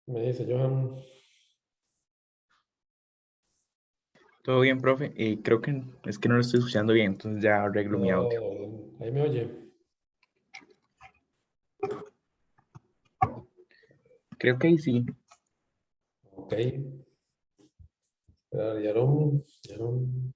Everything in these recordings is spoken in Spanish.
Me dice Johan. Todo bien, profe. Creo que es que no lo estoy escuchando bien, entonces ya arreglo mi audio. Ahí me oye. Creo que ahí sí. Ok. Yaron, Yaron.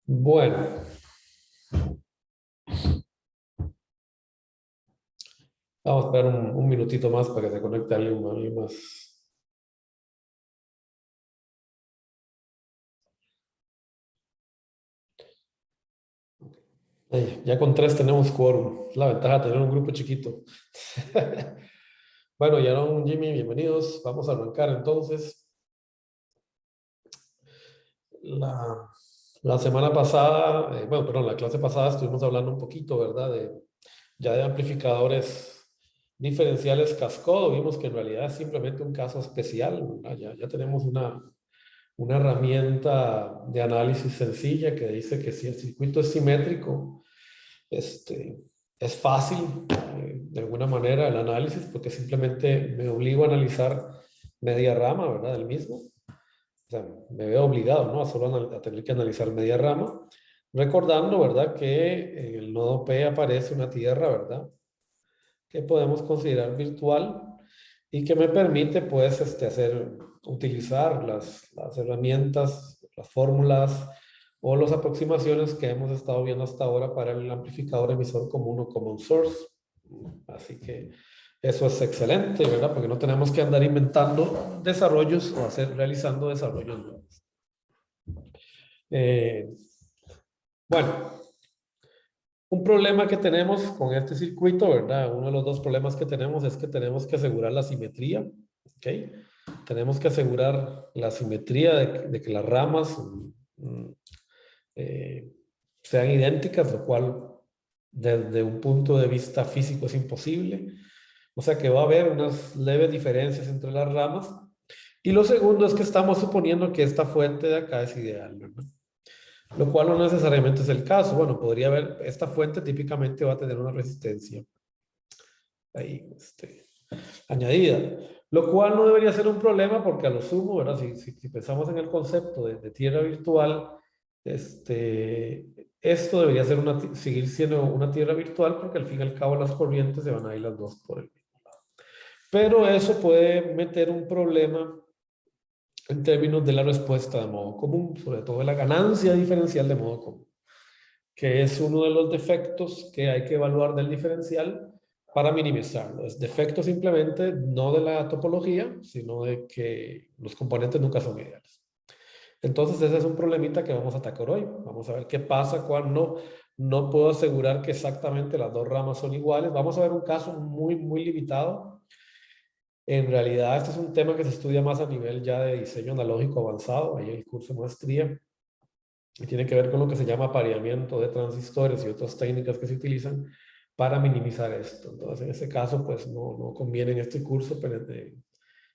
Bueno, vamos a esperar un minutito más para que se conecte alguien más. Ya con 3 tenemos quórum. Es la ventaja de tener un grupo chiquito. Bueno, Yaron, Jimmy, bienvenidos. Vamos a arrancar entonces. La semana pasada, bueno, perdón, la clase pasada estuvimos hablando un poquito, ¿verdad? Ya de amplificadores diferenciales cascodo. Vimos que en realidad es simplemente un caso especial, ¿verdad? Ya tenemos una herramienta de análisis sencilla que dice que si el circuito es simétrico, es fácil, de alguna manera, el análisis, porque simplemente me obligo a analizar media rama, ¿verdad? Del mismo. O sea, me veo obligado, ¿no? A solo a tener que analizar media rama, recordando, ¿verdad? Que en el nodo P aparece una tierra, ¿verdad? Que podemos considerar virtual y que me permite, pues, utilizar las herramientas, las fórmulas o las aproximaciones que hemos estado viendo hasta ahora para el amplificador emisor común o common source. Así que eso es excelente, ¿verdad? Porque no tenemos que andar inventando desarrollos o realizando desarrollos nuevos. Bueno, un problema que tenemos con este circuito, ¿verdad? Uno de los dos problemas que tenemos es que tenemos que asegurar la simetría, ¿ok? Tenemos que asegurar la simetría de que las ramas eh, sean idénticas, lo cual desde un punto de vista físico es imposible. O sea que va a haber unas leves diferencias entre las ramas. Y lo segundo es que estamos suponiendo que esta fuente de acá es ideal, ¿verdad? Lo cual no necesariamente es el caso. Bueno, podría haber, esta fuente típicamente va a tener una resistencia ahí, añadida, lo cual no debería ser un problema porque a lo sumo, ¿verdad? Si pensamos en el concepto de tierra virtual, esto debería ser seguir siendo una tierra virtual porque al fin y al cabo las corrientes se van a ir las dos por el mismo lado. Pero eso puede meter un problema en términos de la respuesta de modo común, sobre todo de la ganancia diferencial de modo común, que es uno de los defectos que hay que evaluar del diferencial para minimizarlo. Es defecto simplemente no de la topología, sino de que los componentes nunca son ideales. Entonces ese es un problemita que vamos a atacar hoy. Vamos a ver qué pasa cuando no puedo asegurar que exactamente las dos ramas son iguales. Vamos a ver un caso muy, muy limitado. En realidad este es un tema que se estudia más a nivel ya de diseño analógico avanzado, ahí en el curso de maestría, y tiene que ver con lo que se llama apareamiento de transistores y otras técnicas que se utilizan para minimizar esto. Entonces, en ese caso, pues no conviene en este curso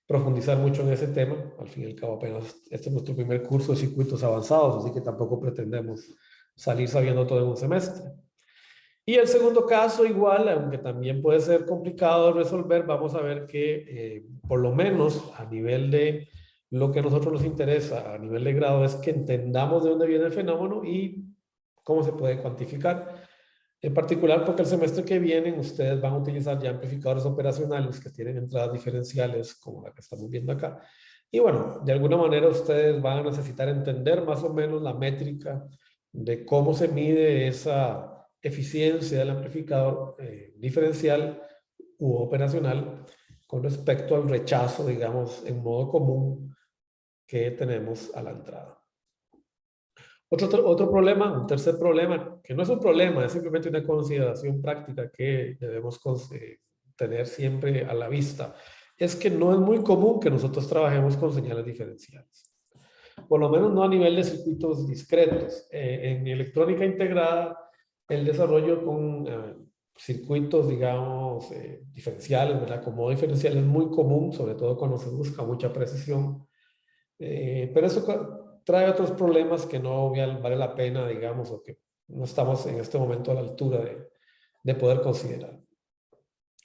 profundizar mucho en ese tema. Al fin y al cabo, apenas este es nuestro primer curso de circuitos avanzados, así que tampoco pretendemos salir sabiendo todo en un semestre. Y el segundo caso, igual, aunque también puede ser complicado de resolver, vamos a ver que por lo menos a nivel de lo que a nosotros nos interesa, a nivel de grado, es que entendamos de dónde viene el fenómeno y cómo se puede cuantificar. En particular, porque el semestre que viene ustedes van a utilizar ya amplificadores operacionales que tienen entradas diferenciales, como la que estamos viendo acá. Y bueno, de alguna manera ustedes van a necesitar entender más o menos la métrica de cómo se mide esa eficiencia del amplificador diferencial u operacional con respecto al rechazo, digamos, en modo común que tenemos a la entrada. Otro problema, un tercer problema, que no es un problema, es simplemente una consideración práctica que debemos tener siempre a la vista, es que no es muy común que nosotros trabajemos con señales diferenciales. por lo menos no a nivel de circuitos discretos. En electrónica integrada, el desarrollo con circuitos, digamos, diferenciales, ¿verdad? Como modo diferencial es muy común, sobre todo cuando se busca mucha precisión. Pero eso trae otros problemas que no vale la pena, digamos, o que no estamos en este momento a la altura de poder considerar.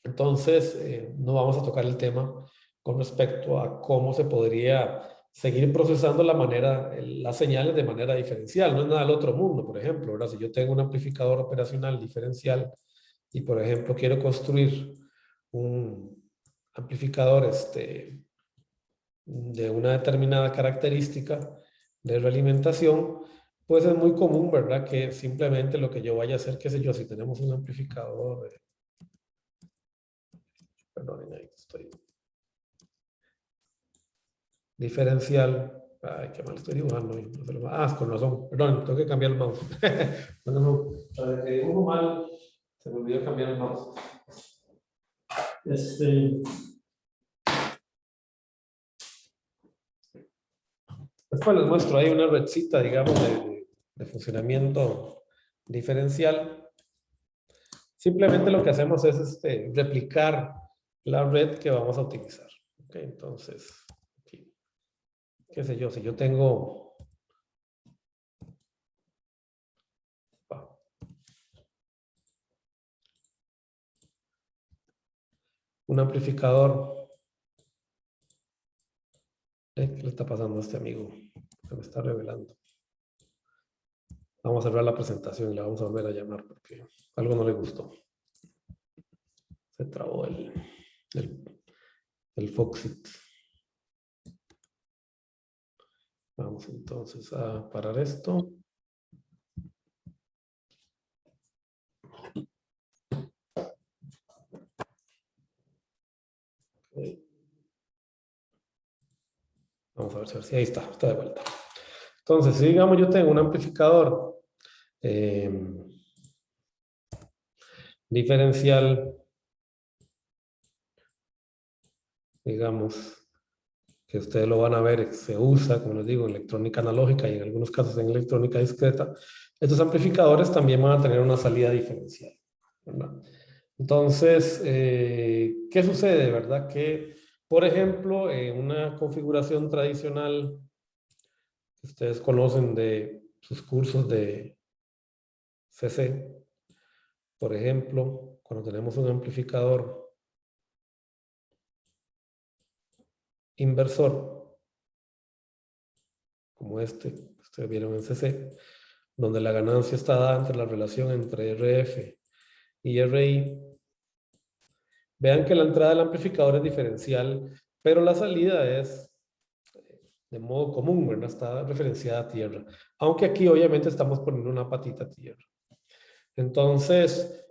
Entonces, no vamos a tocar el tema con respecto a cómo se podría seguir procesando las señales de manera diferencial. No es nada del otro mundo, por ejemplo, ¿verdad? Si yo tengo un amplificador operacional diferencial y, por ejemplo, quiero construir un amplificador de una determinada característica de realimentación, pues es muy común, ¿verdad? Que simplemente lo que yo vaya a hacer, qué sé yo, si tenemos un amplificador, perdonen, ahí estoy, diferencial, ay, qué mal estoy dibujando, con razón, perdón, tengo que cambiar el mouse. No, para que dibujo mal, se me olvidó cambiar el mouse. Después les muestro ahí una redcita, digamos, de funcionamiento diferencial. Simplemente lo que hacemos es replicar la red que vamos a utilizar. Okay, entonces, aquí, qué sé yo, si yo tengo un amplificador, ¿qué le está pasando a este amigo? Se me está revelando. Vamos a cerrar la presentación y la vamos a volver a llamar porque algo no le gustó. Se trabó el Foxit. Vamos entonces a parar esto. Okay. Vamos a ver si ahí está de vuelta. Entonces, si digamos yo tengo un amplificador diferencial, digamos, que ustedes lo van a ver, se usa, como les digo, en electrónica analógica y en algunos casos en electrónica discreta. Estos amplificadores también van a tener una salida diferencial, ¿verdad? Entonces, ¿qué sucede, verdad? Que, por ejemplo, en una configuración tradicional que ustedes conocen de sus cursos de CC, por ejemplo, cuando tenemos un amplificador inversor, como este, que ustedes vieron en CC, donde la ganancia está dada entre la relación entre RF y RI, vean que la entrada del amplificador es diferencial, pero la salida es de modo común, ¿verdad? Está referenciada a tierra. Aunque aquí obviamente estamos poniendo una patita a tierra. Entonces,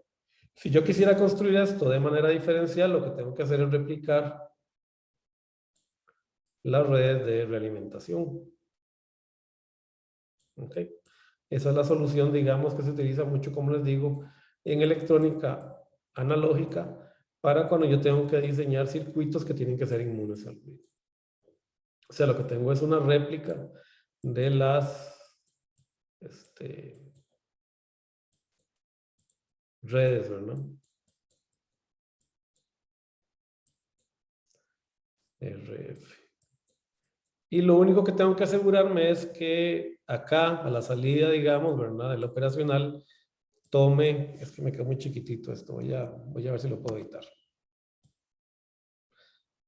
si yo quisiera construir esto de manera diferencial, lo que tengo que hacer es replicar las redes de realimentación. ¿Ok? Esa es la solución, digamos, que se utiliza mucho, como les digo, en electrónica analógica para cuando yo tengo que diseñar circuitos que tienen que ser inmunes al ruido. O sea, lo que tengo es una réplica de las redes, ¿verdad? RF. Y lo único que tengo que asegurarme es que acá, a la salida, digamos, ¿verdad? Del operacional, tome, es que me quedó muy chiquitito esto, voy a ver si lo puedo editar.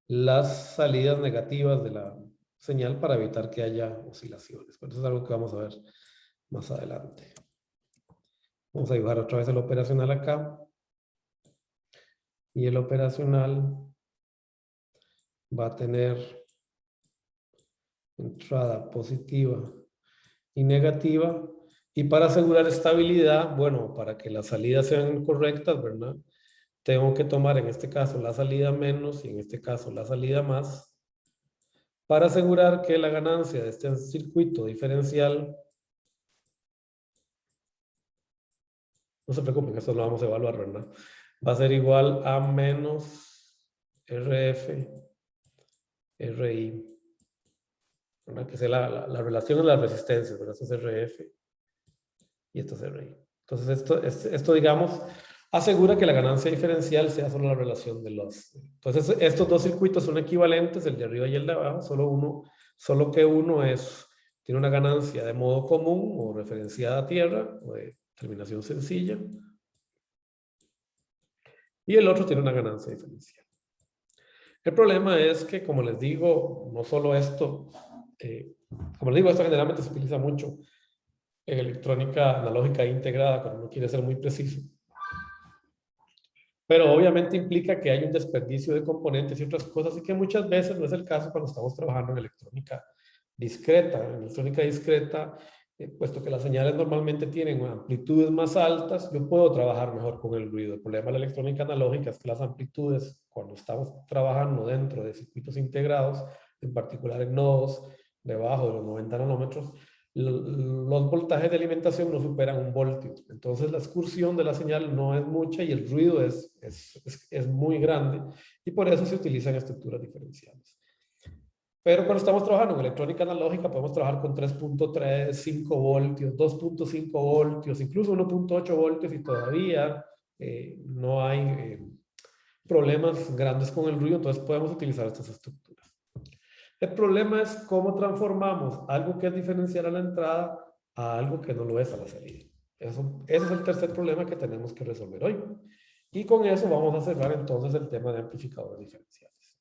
Las salidas negativas de la señal para evitar que haya oscilaciones. Pero eso es algo que vamos a ver más adelante. Vamos a dibujar otra vez el operacional acá. Y el operacional va a tener entrada positiva y negativa. Y para asegurar estabilidad, bueno, para que las salidas sean correctas, ¿verdad? Tengo que tomar en este caso la salida menos y en este caso la salida más para asegurar que la ganancia de este circuito diferencial, no se preocupen, esto lo vamos a evaluar, ¿verdad? Va a ser igual a menos RF, RI ¿verdad? Que es la relación de las resistencias, ¿verdad? Esto es RF y esto es RI. Entonces, esto, digamos, asegura que la ganancia diferencial sea solo la relación de los. Entonces, estos dos circuitos son equivalentes, el de arriba y el de abajo, solo que uno tiene una ganancia de modo común o referenciada a tierra, o de terminación sencilla, y el otro tiene una ganancia diferencial. El problema es que, como les digo, no solo esto, como les digo, esto generalmente se utiliza mucho en electrónica analógica integrada, cuando uno quiere ser muy preciso. Pero obviamente implica que hay un desperdicio de componentes y otras cosas, y que muchas veces no es el caso cuando estamos trabajando en electrónica discreta. En electrónica discreta, puesto que las señales normalmente tienen amplitudes más altas, yo puedo trabajar mejor con el ruido. El problema de la electrónica analógica es que las amplitudes, cuando estamos trabajando dentro de circuitos integrados, en particular en nodos debajo de los 90 nanómetros, los voltajes de alimentación no superan 1 voltio. Entonces la excursión de la señal no es mucha y el ruido es muy grande, y por eso se utilizan estructuras diferenciales. Pero cuando estamos trabajando en electrónica analógica podemos trabajar con 3.3, 5 voltios, 2.5 voltios, incluso 1.8 voltios, y todavía no hay problemas grandes con el ruido, entonces podemos utilizar estas estructuras. El problema es cómo transformamos algo que es diferencial a la entrada a algo que no lo es a la salida. Ese es el tercer problema que tenemos que resolver hoy. Y con eso vamos a cerrar entonces el tema de amplificadores diferenciales.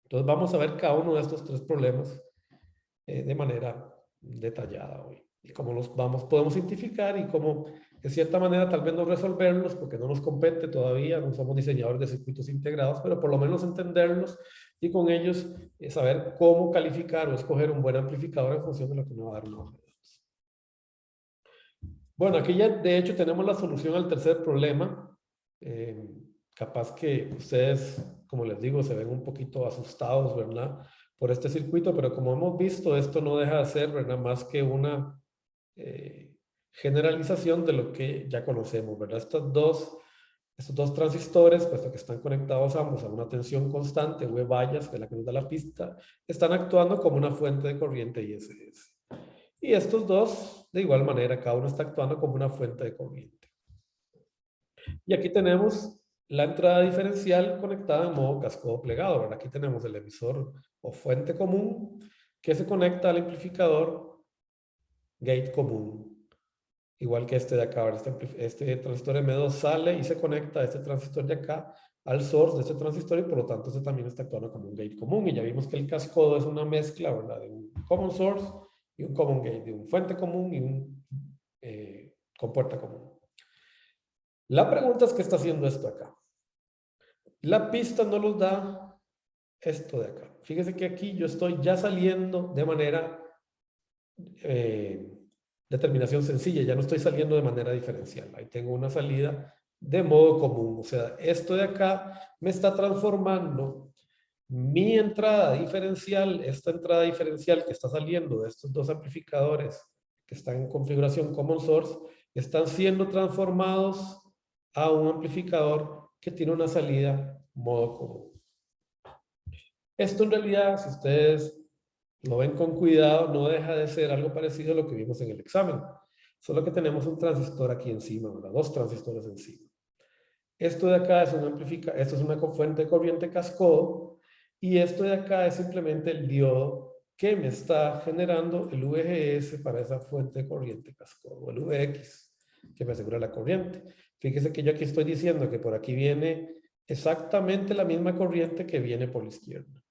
Entonces vamos a ver cada uno de estos 3 problemas de manera detallada hoy. Y cómo los podemos identificar y cómo, de cierta manera, tal vez no resolverlos porque no nos compete todavía, no somos diseñadores de circuitos integrados, pero por lo menos entenderlos y con ellos saber cómo calificar o escoger un buen amplificador en función de lo que nos va a dar una hoja de datos. Bueno, aquí ya de hecho tenemos la solución al tercer problema. Capaz que ustedes, como les digo, se ven un poquito asustados, ¿verdad?, por este circuito, pero como hemos visto, esto no deja de ser, ¿verdad?, más que una generalización de lo que ya conocemos, ¿verdad? Estos dos transistores, puesto que están conectados ambos a una tensión constante, V vallas, que es la que nos da la pista, están actuando como una fuente de corriente ISS. Y estos dos, de igual manera, cada uno está actuando como una fuente de corriente. Y aquí tenemos la entrada diferencial conectada en modo cascodo plegado, ¿verdad? Aquí tenemos el emisor o fuente común que se conecta al amplificador gate común. Igual que este de acá, este transistor M2 sale y se conecta a este transistor de acá al source de este transistor, y por lo tanto este también está actuando como un gate común. Y ya vimos que el cascodo es una mezcla, ¿verdad?, de un common source y un common gate, de un fuente común y un compuerta común. La pregunta es, ¿qué está haciendo esto acá? La pista no nos da esto de acá. Fíjese que aquí yo estoy ya saliendo de manera determinación sencilla, ya no estoy saliendo de manera diferencial. Ahí tengo una salida de modo común. O sea, esto de acá me está transformando mi entrada diferencial, esta entrada diferencial que está saliendo de estos dos amplificadores que están en configuración common source, están siendo transformados a un amplificador que tiene una salida modo común. Esto en realidad, si ustedes lo ven con cuidado, no deja de ser algo parecido a lo que vimos en el examen. Solo que tenemos un transistor aquí encima, ¿verdad? 2 transistores encima. Esto de acá es esto es una fuente de corriente cascodo, y esto de acá es simplemente el diodo que me está generando el VGS para esa fuente de corriente cascodo, o el VX, que me asegura la corriente. Fíjese que yo aquí estoy diciendo que por aquí viene exactamente la misma corriente que viene por la izquierda.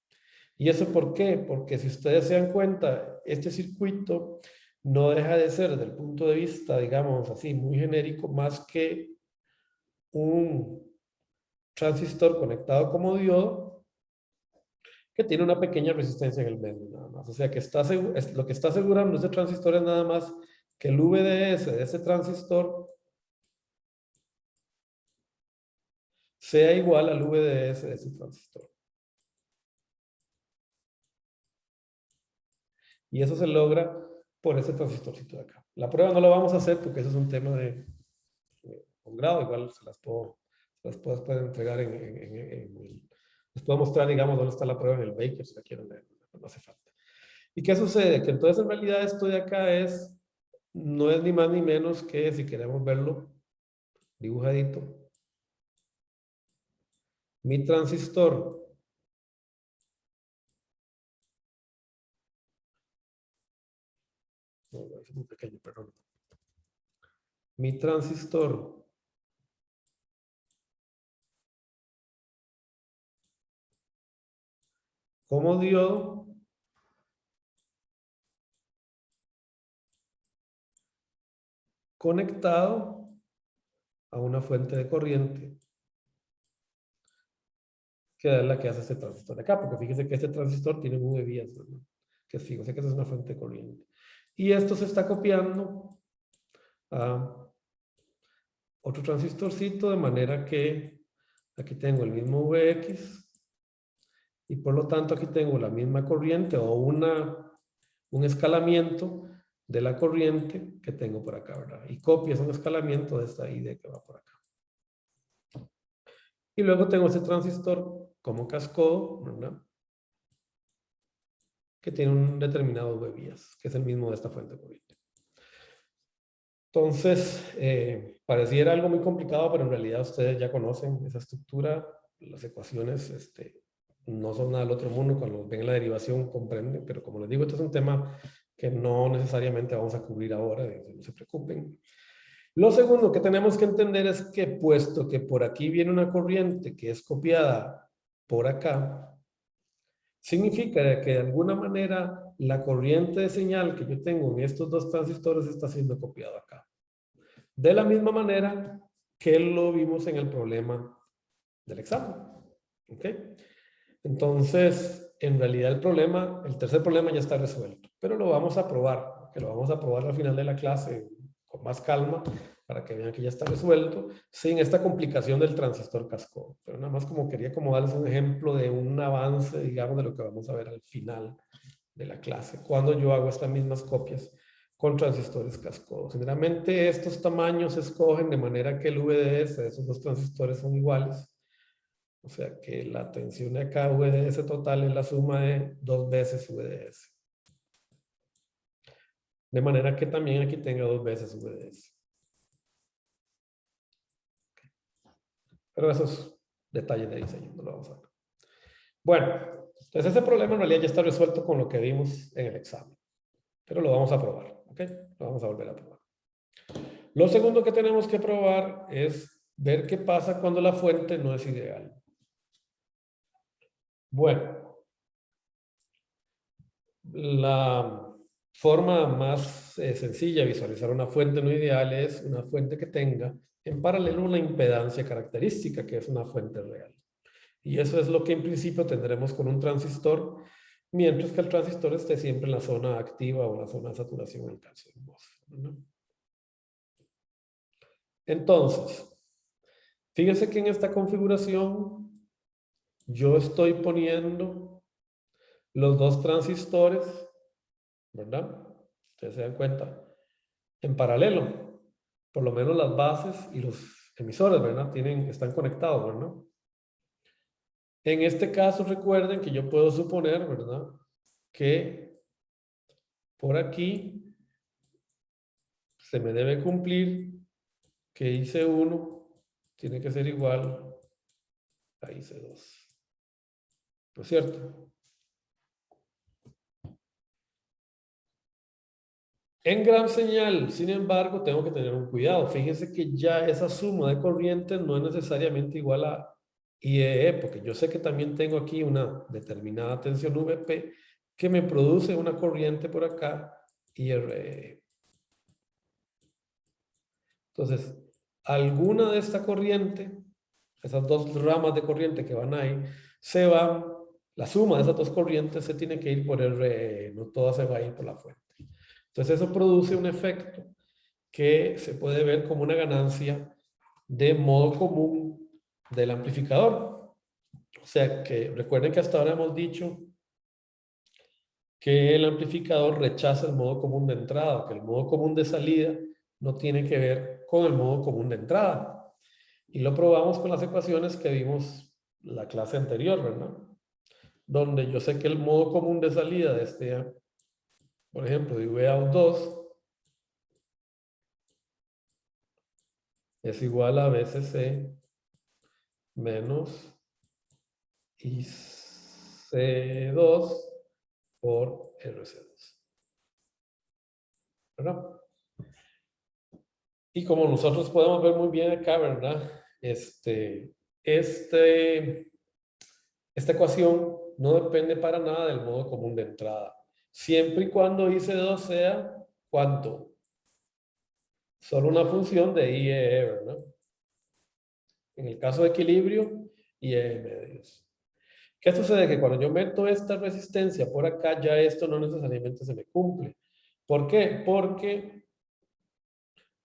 ¿Y eso por qué? Porque si ustedes se dan cuenta, este circuito no deja de ser, desde el punto de vista, digamos así, muy genérico, más que un transistor conectado como diodo que tiene una pequeña resistencia en el medio, nada más. O sea, que lo que está asegurando este transistor es nada más que el VDS de ese transistor sea igual al VDS de ese transistor. Y eso se logra por ese transistorcito de acá. La prueba no la vamos a hacer porque eso es un tema de grado, igual se las puedo entregar les puedo mostrar, digamos, dónde está la prueba en el Baker, si la quieren leer, no hace falta. ¿Y qué sucede? Que entonces en realidad esto de acá no es ni más ni menos que, si queremos verlo dibujadito, mi transistor no, es muy pequeño, perdón. Mi transistor como diodo conectado a una fuente de corriente, que es la que hace este transistor de acá, porque fíjese que este transistor tiene 9 vías, ¿verdad? Que fíjese que esa es una fuente de corriente. Y esto se está copiando a otro transistorcito, de manera que aquí tengo el mismo Vx, y por lo tanto aquí tengo la misma corriente o un escalamiento de la corriente que tengo por acá, ¿verdad? Y copias un escalamiento de esta ID que va por acá. Y luego tengo este transistor como cascodo, ¿verdad? Que tiene un determinado V vías, que es el mismo de esta fuente de corriente. Entonces, pareciera algo muy complicado, pero en realidad ustedes ya conocen esa estructura. Las ecuaciones no son nada del otro mundo. Cuando ven la derivación comprenden, pero como les digo, esto es un tema que no necesariamente vamos a cubrir ahora, no se preocupen. Lo segundo que tenemos que entender es que, puesto que por aquí viene una corriente que es copiada por acá, significa que de alguna manera la corriente de señal que yo tengo en estos dos transistores está siendo copiada acá. De la misma manera que lo vimos en el problema del examen. ¿Ok? Entonces, en realidad el tercer problema ya está resuelto, pero lo vamos a probar, que lo vamos a probar al final de la clase con más calma para que vean que ya está resuelto, sin esta complicación del transistor cascodo. Pero nada más como quería como darles un ejemplo de un avance, digamos, de lo que vamos a ver al final de la clase, cuando yo hago estas mismas copias con transistores cascodo. Generalmente estos tamaños se escogen de manera que el VDS de esos dos transistores son iguales. O sea que la tensión de acá, VDS total, es la suma de 2 veces VDS. De manera que también aquí tenga 2 veces VDS. Pero esos detalles de diseño no lo vamos a ver. Bueno, entonces ese problema en realidad ya está resuelto con lo que vimos en el examen. Pero lo vamos a probar, ¿ok? Lo vamos a volver a probar. Lo segundo que tenemos que probar es ver qué pasa cuando la fuente no es ideal. Bueno, la forma más sencilla de visualizar una fuente no ideal es una fuente que tenga en paralelo una impedancia característica, que es una fuente real. Y eso es lo que en principio tendremos con un transistor, mientras que el transistor esté siempre en la zona activa o en la zona de saturación en el caso de MOSFET, ¿no? Entonces, fíjense que en esta configuración yo estoy poniendo los dos transistores, ¿verdad? Ustedes se dan cuenta, en paralelo. Por lo menos las bases y los emisores, ¿verdad? Están conectados, ¿verdad? En este caso, recuerden que yo puedo suponer, ¿verdad? Que por aquí se me debe cumplir que IC1 tiene que ser igual a IC2. ¿No es cierto? En gran señal, sin embargo, tengo que tener un cuidado. Fíjense que ya esa suma de corrientes no es necesariamente igual a IEE, porque yo sé que también tengo aquí una determinada tensión VP que me produce una corriente por acá, IRE. Entonces, alguna de esta corriente, esas dos ramas de corriente que van ahí, la suma de esas dos corrientes se tiene que ir por RE, no toda se va a ir por la fuente. Entonces eso produce un efecto que se puede ver como una ganancia de modo común del amplificador. O sea que recuerden que hasta ahora hemos dicho que el amplificador rechaza el modo común de entrada, que el modo común de salida no tiene que ver con el modo común de entrada. Y lo probamos con las ecuaciones que vimos la clase anterior, ¿verdad? Donde yo sé que el modo común de salida de este por ejemplo, de VA2 es igual a BCC menos IC2 por RC2. ¿Verdad? Y como nosotros podemos ver muy bien acá, ¿verdad? Esta ecuación no depende para nada del modo común de entrada. Siempre y cuando IC2 sea, ¿cuánto? Solo una función de IE, ¿verdad? En el caso de equilibrio, IE medios. ¿Qué sucede? Que cuando yo meto esta resistencia por acá, ya esto no necesariamente se me cumple. ¿Por qué? Porque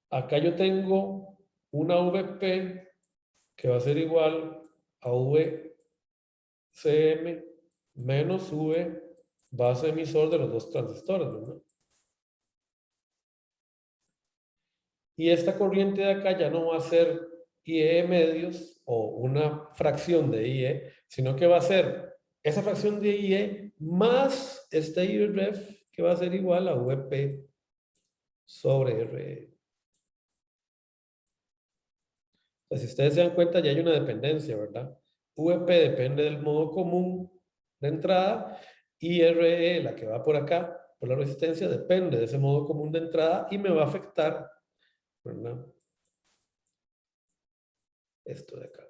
acá yo tengo una VP que va a ser igual a VCM menos V base emisor de los dos transistores, ¿verdad? Y esta corriente de acá ya no va a ser IE medios o una fracción de IE, sino que va a ser esa fracción de IE más este IREF que va a ser igual a VP sobre RE. Pues si ustedes se dan cuenta, ya hay una dependencia, ¿verdad? VP depende del modo común de entrada y RE, la que va por acá, por la resistencia, depende de ese modo común de entrada y me va a afectar, ¿verdad? Esto de acá.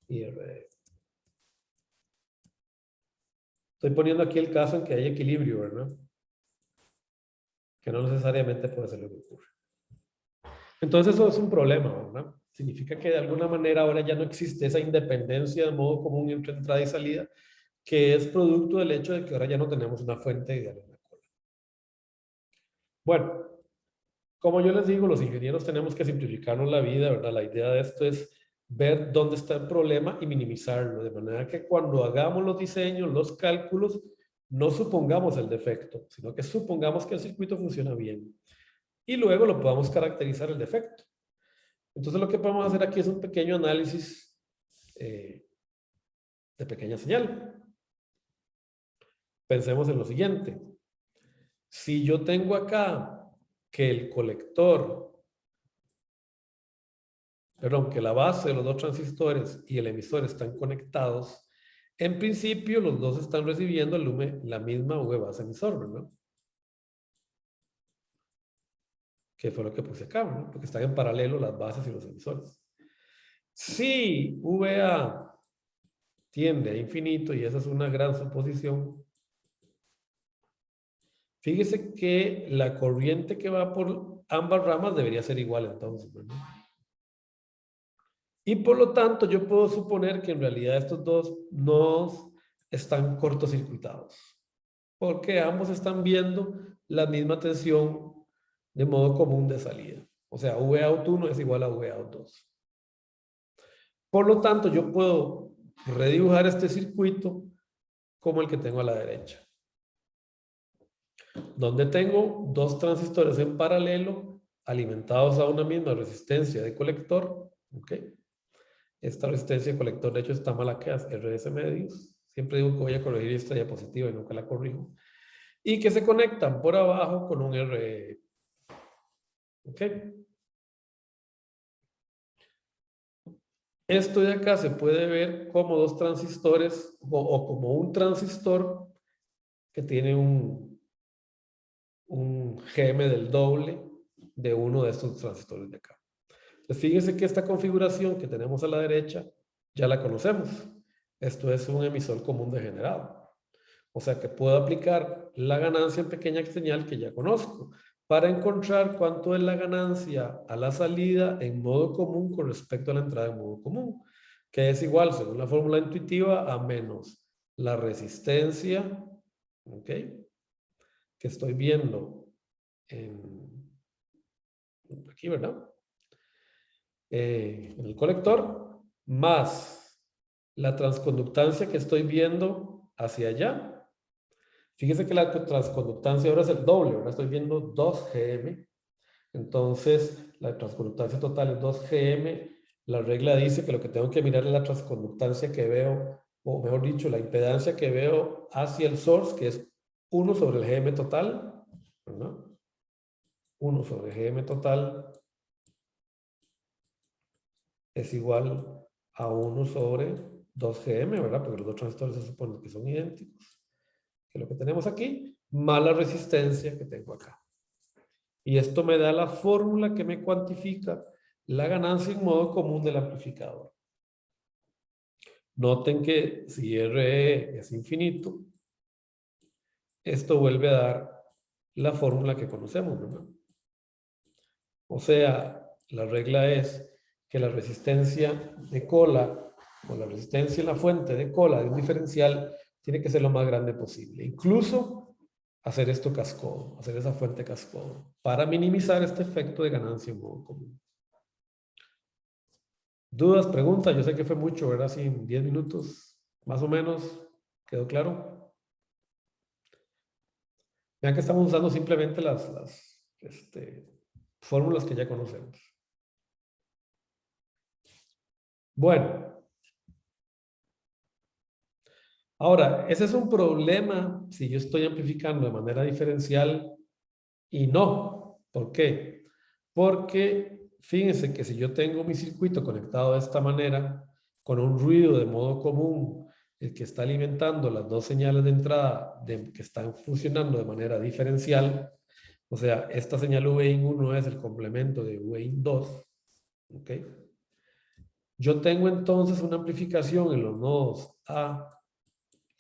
Y RE. Estoy poniendo aquí el caso en que hay equilibrio, ¿verdad? Que no necesariamente puede ser lo que ocurre. Entonces eso es un problema, ¿verdad? Significa que de alguna manera ahora ya no existe esa independencia de modo común entre entrada y salida, que es producto del hecho de que ahora ya no tenemos una fuente ideal en la cola. Bueno, como yo les digo, los ingenieros tenemos que simplificarnos la vida, ¿verdad? La idea de esto es ver dónde está el problema y minimizarlo, de manera que cuando hagamos los diseños, los cálculos, no supongamos el defecto, sino que supongamos que el circuito funciona bien. Y luego lo podamos caracterizar el defecto. Entonces lo que podemos hacer aquí es un pequeño análisis de pequeña señal. Pensemos en lo siguiente. Si yo tengo acá que el colector, perdón, que la base de los dos transistores y el emisor están conectados, en principio los dos están recibiendo la misma V base emisor, ¿verdad? Que fue lo que puse acá, ¿no? Porque están en paralelo las bases y los emisores. Si VA tiende a infinito, y esa es una gran suposición, fíjese que la corriente que va por ambas ramas debería ser igual entonces, ¿verdad? Y por lo tanto yo puedo suponer que en realidad estos dos nodos están cortocircuitados, porque ambos están viendo la misma tensión de modo común de salida. O sea, VOUT1 es igual a VOUT2. Por lo tanto, yo puedo redibujar este circuito como el que tengo a la derecha, donde tengo dos transistores en paralelo alimentados a una misma resistencia de colector. ¿Ok? Esta resistencia de colector, de hecho, está mal acá, es RS medios. Siempre digo que voy a corregir esta diapositiva y nunca la corrijo. Y que se conectan por abajo con un RE. ¿Ok? Esto de acá se puede ver como dos transistores o como un transistor que tiene un GM del doble de uno de estos transistores de acá. Entonces, fíjense que esta configuración que tenemos a la derecha ya la conocemos. Esto es un emisor común degenerado. O sea que puedo aplicar la ganancia en pequeña señal que ya conozco para encontrar cuánto es la ganancia a la salida en modo común con respecto a la entrada en modo común, que es igual, según la fórmula intuitiva, a menos la resistencia, ¿ok? Que estoy viendo aquí, ¿verdad? En el colector, más la transconductancia que estoy viendo hacia allá. Fíjese que la transconductancia ahora es el doble, ahora estoy viendo 2 GM. Entonces, la transconductancia total es 2 GM. La regla dice que lo que tengo que mirar es la transconductancia que veo o mejor dicho, la impedancia que veo hacia el source, que es 1 sobre el GM total, ¿verdad? 1 sobre GM total es igual a 1 sobre 2GM, ¿verdad? Porque los dos transistores se supone que son idénticos. Que es lo que tenemos aquí, más la resistencia que tengo acá. Y esto me da la fórmula que me cuantifica la ganancia en modo común del amplificador. Noten que si RE es infinito, esto vuelve a dar la fórmula que conocemos, ¿verdad? O sea, la regla es que la resistencia de cola o la resistencia en la fuente de cola de un diferencial tiene que ser lo más grande posible. Incluso hacer esto cascodo, hacer esa fuente cascodo, para minimizar este efecto de ganancia en modo común. ¿Dudas, preguntas? Yo sé que fue mucho, ¿verdad? Sí, 10 minutos, más o menos. ¿Quedó claro? Vean que estamos usando simplemente las fórmulas que ya conocemos. Bueno. Ahora, ese es un problema si yo estoy amplificando de manera diferencial y no. ¿Por qué? Porque fíjense que si yo tengo mi circuito conectado de esta manera, con un ruido de modo común, el que está alimentando las dos señales de entrada que están funcionando de manera diferencial, o sea, esta señal VIN1 es el complemento de VIN2, ¿ok? Yo tengo entonces una amplificación en los nodos A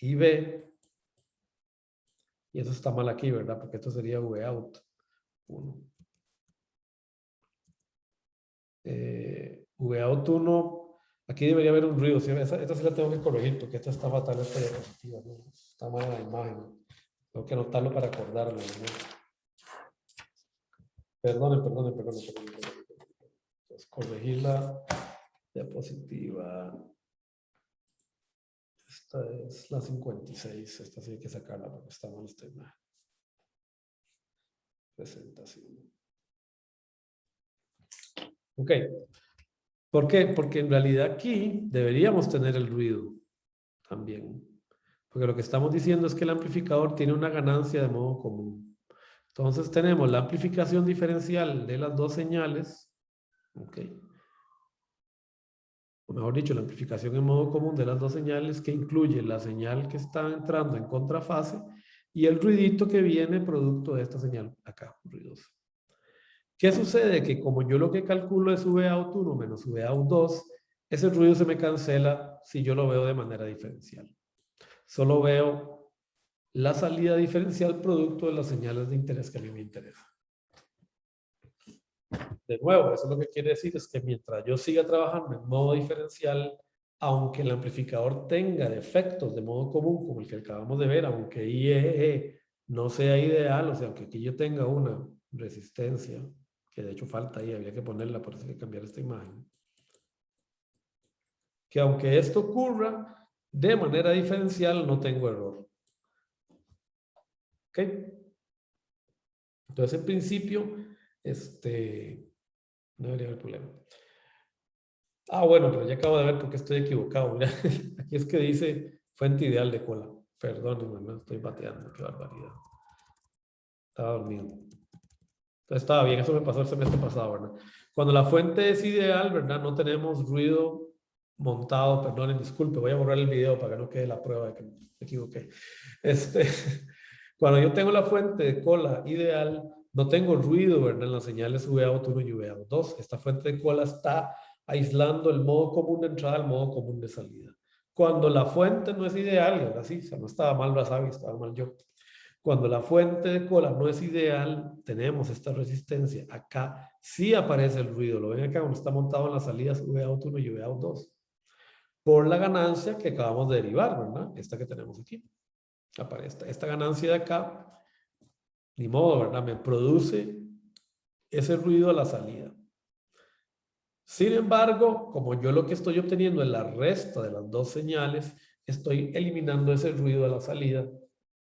y B, y eso está mal aquí, ¿verdad? Porque esto sería Vout 1. Vout 1, aquí debería haber un ruido. ¿Sí? Esta sí la tengo que corregir porque esta está fatal, esta diapositiva, ¿no? Está mala la imagen. Tengo que anotarlo para acordarme, ¿no? Perdone. Entonces, corregir la diapositiva. Esta es la 56. Esta sí hay que sacarla porque está mal esta imagen. Presentación. Ok. ¿Por qué? Porque en realidad aquí deberíamos tener el ruido también. Porque lo que estamos diciendo es que el amplificador tiene una ganancia de modo común. Entonces tenemos la amplificación diferencial de las dos señales. ¿Ok? O mejor dicho, la amplificación en modo común de las dos señales que incluye la señal que está entrando en contrafase y el ruidito que viene producto de esta señal acá, ruidoso. ¿Qué sucede? Que como yo lo que calculo es Vout 1 menos Vout 2, ese ruido se me cancela si yo lo veo de manera diferencial. Solo veo la salida diferencial producto de las señales de interés que a mí me interesan. De nuevo, eso lo que quiere decir es que mientras yo siga trabajando en modo diferencial, aunque el amplificador tenga defectos de modo común, como el que acabamos de ver, aunque IEE no sea ideal, o sea, aunque aquí yo tenga una resistencia, que de hecho falta ahí, habría que ponerla, por eso hay que cambiar esta imagen. Que aunque esto ocurra de manera diferencial, no tengo error. ¿Ok? Entonces, en principio, no debería haber problema. Ah, bueno, pero ya acabo de ver porque estoy equivocado. Mira, aquí es que dice fuente ideal de cola. Perdónenme, me estoy bateando, qué barbaridad. Estaba dormido. Entonces estaba bien, eso me pasó el semestre pasado, ¿verdad? Cuando la fuente es ideal, ¿verdad? No tenemos ruido montado, perdonen, disculpe, voy a borrar el video para que no quede la prueba de que me equivoqué. Cuando yo tengo la fuente de cola ideal, no tengo ruido, ¿verdad? En las señales Vout 1 y Vout 2. Esta fuente de cola está aislando el modo común de entrada al modo común de salida. Cuando la fuente no es ideal, ahora sí, o sea, no estaba mal Razavi, estaba mal yo. Cuando la fuente de cola no es ideal, tenemos esta resistencia. Acá sí aparece el ruido. Lo ven acá cuando está montado en las salidas Vout 1 y Vout 2. Por la ganancia que acabamos de derivar, ¿verdad? Esta que tenemos aquí. Aparece esta ganancia de acá, ni modo, ¿verdad? Me produce ese ruido a la salida. Sin embargo, como yo lo que estoy obteniendo es la resta de las dos señales, estoy eliminando ese ruido a la salida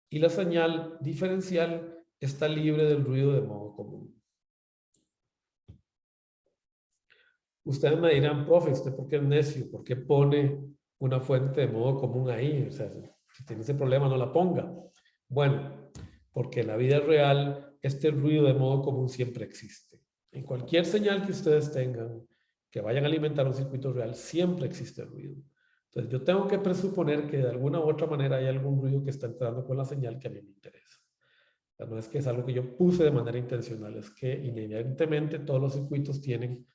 y la señal diferencial está libre del ruido de modo común. Ustedes me dirán, profe, ¿usted por qué es necio? ¿Por qué pone una fuente de modo común ahí. O sea, si tiene ese problema, no la ponga. Bueno, porque en la vida real, este ruido de modo común siempre existe. En cualquier señal que ustedes tengan, que vayan a alimentar un circuito real, siempre existe ruido. Entonces, yo tengo que presuponer que de alguna u otra manera hay algún ruido que está entrando con la señal que a mí me interesa. O sea, no es que es algo que yo puse de manera intencional, es que inherentemente todos los circuitos tienen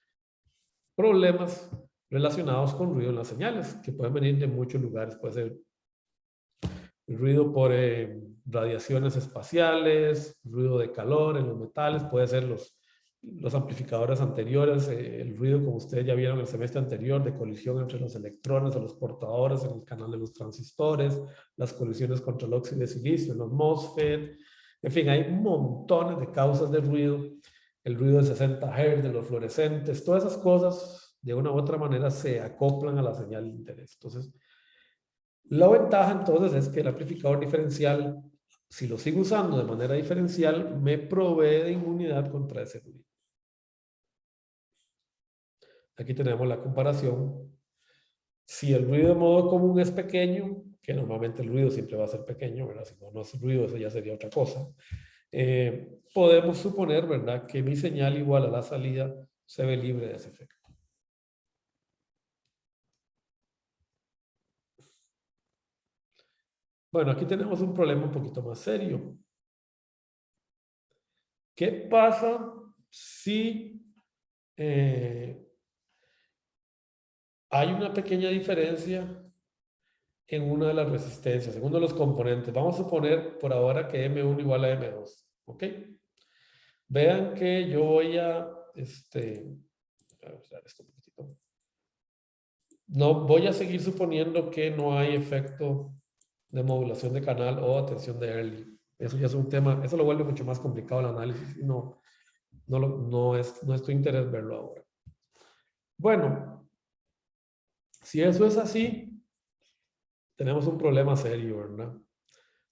problemas relacionados con ruido en las señales, que pueden venir de muchos lugares. Puede ser ruido por radiaciones espaciales, ruido de calor en los metales, puede ser los amplificadores anteriores, el ruido, como ustedes ya vieron el semestre anterior, de colisión entre los electrones o los portadores en el canal de los transistores, las colisiones contra el óxido de silicio en los MOSFET. En fin, hay montones de causas de ruido. El ruido de 60 Hz, de los fluorescentes, todas esas cosas de una u otra manera se acoplan a la señal de interés. Entonces, la ventaja entonces es que el amplificador diferencial, si lo sigo usando de manera diferencial, me provee de inmunidad contra ese ruido. Aquí tenemos la comparación. Si el ruido de modo común es pequeño, que normalmente el ruido siempre va a ser pequeño, ¿verdad? Si no es ruido, eso ya sería otra cosa. Podemos suponer, ¿verdad?, que mi señal igual a la salida se ve libre de ese efecto. Bueno, aquí tenemos un problema un poquito más serio. ¿Qué pasa si hay una pequeña diferencia en una de las resistencias, en uno de los componentes? Vamos a suponer por ahora que M1 igual a M2, ¿ok? Vean que yo voy a usar esto un poquitito. No, voy a seguir suponiendo que no hay efecto de modulación de canal o atención de Early. Eso ya es un tema, eso lo vuelve mucho más complicado el análisis y no es tu interés verlo ahora. Bueno, si eso es así, tenemos un problema serio, ¿verdad?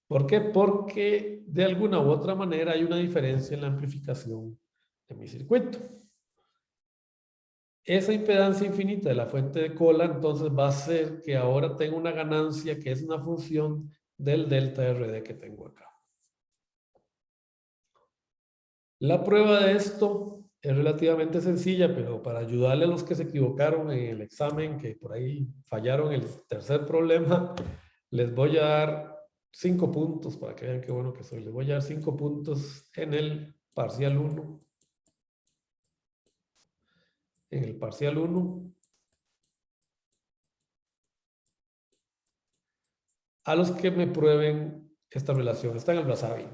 ¿Por qué? Porque de alguna u otra manera hay una diferencia en la amplificación de mi circuito. Esa impedancia infinita de la fuente de cola entonces va a hacer que ahora tenga una ganancia que es una función del delta RD que tengo acá. La prueba de esto es relativamente sencilla, pero para ayudarle a los que se equivocaron en el examen, que por ahí fallaron el tercer problema, les voy a dar 5 puntos para que vean qué bueno que soy. Les voy a dar 5 puntos en el parcial 1. En el parcial 1. A los que me prueben esta relación. Está en el Brasavi.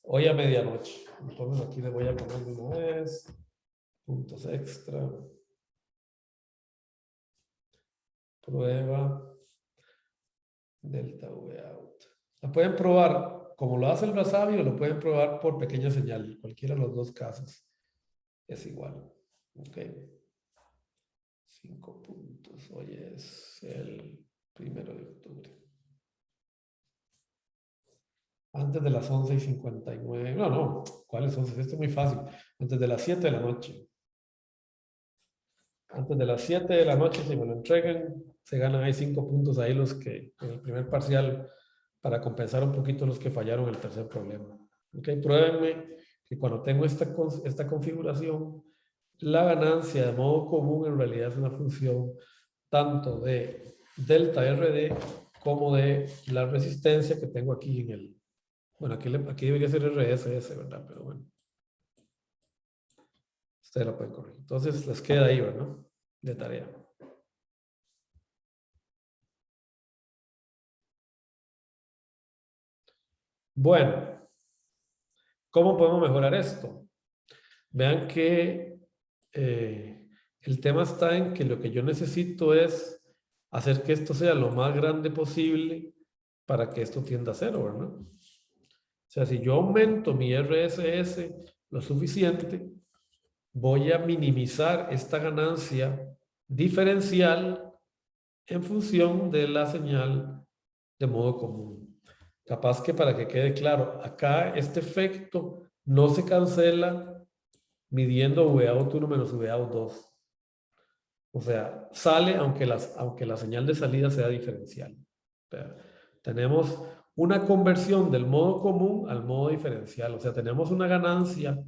Hoy a medianoche. Entonces aquí les voy a poner de una vez. Puntos extra. Prueba. Delta V out. La pueden probar como lo hace el Brasavi o lo pueden probar por pequeña señal. Cualquiera de los dos casos es igual. Ok. 5 puntos. Hoy es el 1 de octubre. Antes de las 11:59. No. ¿Cuáles 11? Esto es muy fácil. Antes de las 7 de la noche. Antes de las 7 de la noche, si me lo entregan, se ganan ahí 5 puntos ahí los que en el primer parcial para compensar un poquito los que fallaron el tercer problema. Ok, pruébenme que cuando tengo esta configuración, la ganancia de modo común en realidad es una función tanto de delta RD como de la resistencia que tengo aquí en el... Bueno, aquí debería ser RSS, ¿verdad? Pero bueno. Ustedes lo pueden corregir. Entonces les queda ahí, ¿verdad? De tarea. Bueno, ¿cómo podemos mejorar esto? Vean que el tema está en que lo que yo necesito es hacer que esto sea lo más grande posible para que esto tienda a cero, ¿verdad? O sea, si yo aumento mi RSS lo suficiente, voy a minimizar esta ganancia diferencial en función de la señal de modo común. Capaz que para que quede claro, acá este efecto no se cancela midiendo Vout 1 menos Vout 2. O sea, sale aunque la señal de salida sea diferencial. O sea, tenemos una conversión del modo común al modo diferencial. O sea, tenemos una ganancia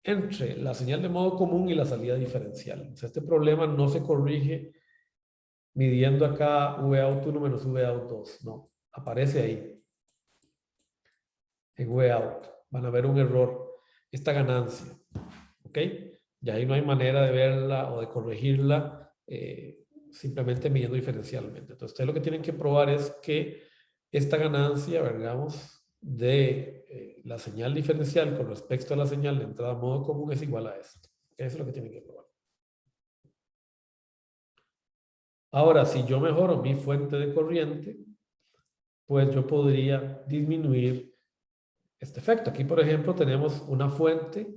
entre la señal de modo común y la salida diferencial. O sea, este problema no se corrige midiendo acá Vout 1 menos Vout 2. No, aparece ahí. En Vout. Van a ver un error. Esta ganancia. ¿Ok? Y ahí no hay manera de verla o de corregirla simplemente midiendo diferencialmente. Entonces, ustedes lo que tienen que probar es que esta ganancia, digamos, de la señal diferencial con respecto a la señal de entrada a modo común es igual a esto. Eso es lo que tienen que probar. Ahora, si yo mejoro mi fuente de corriente, pues yo podría disminuir este efecto. Aquí, por ejemplo, tenemos una fuente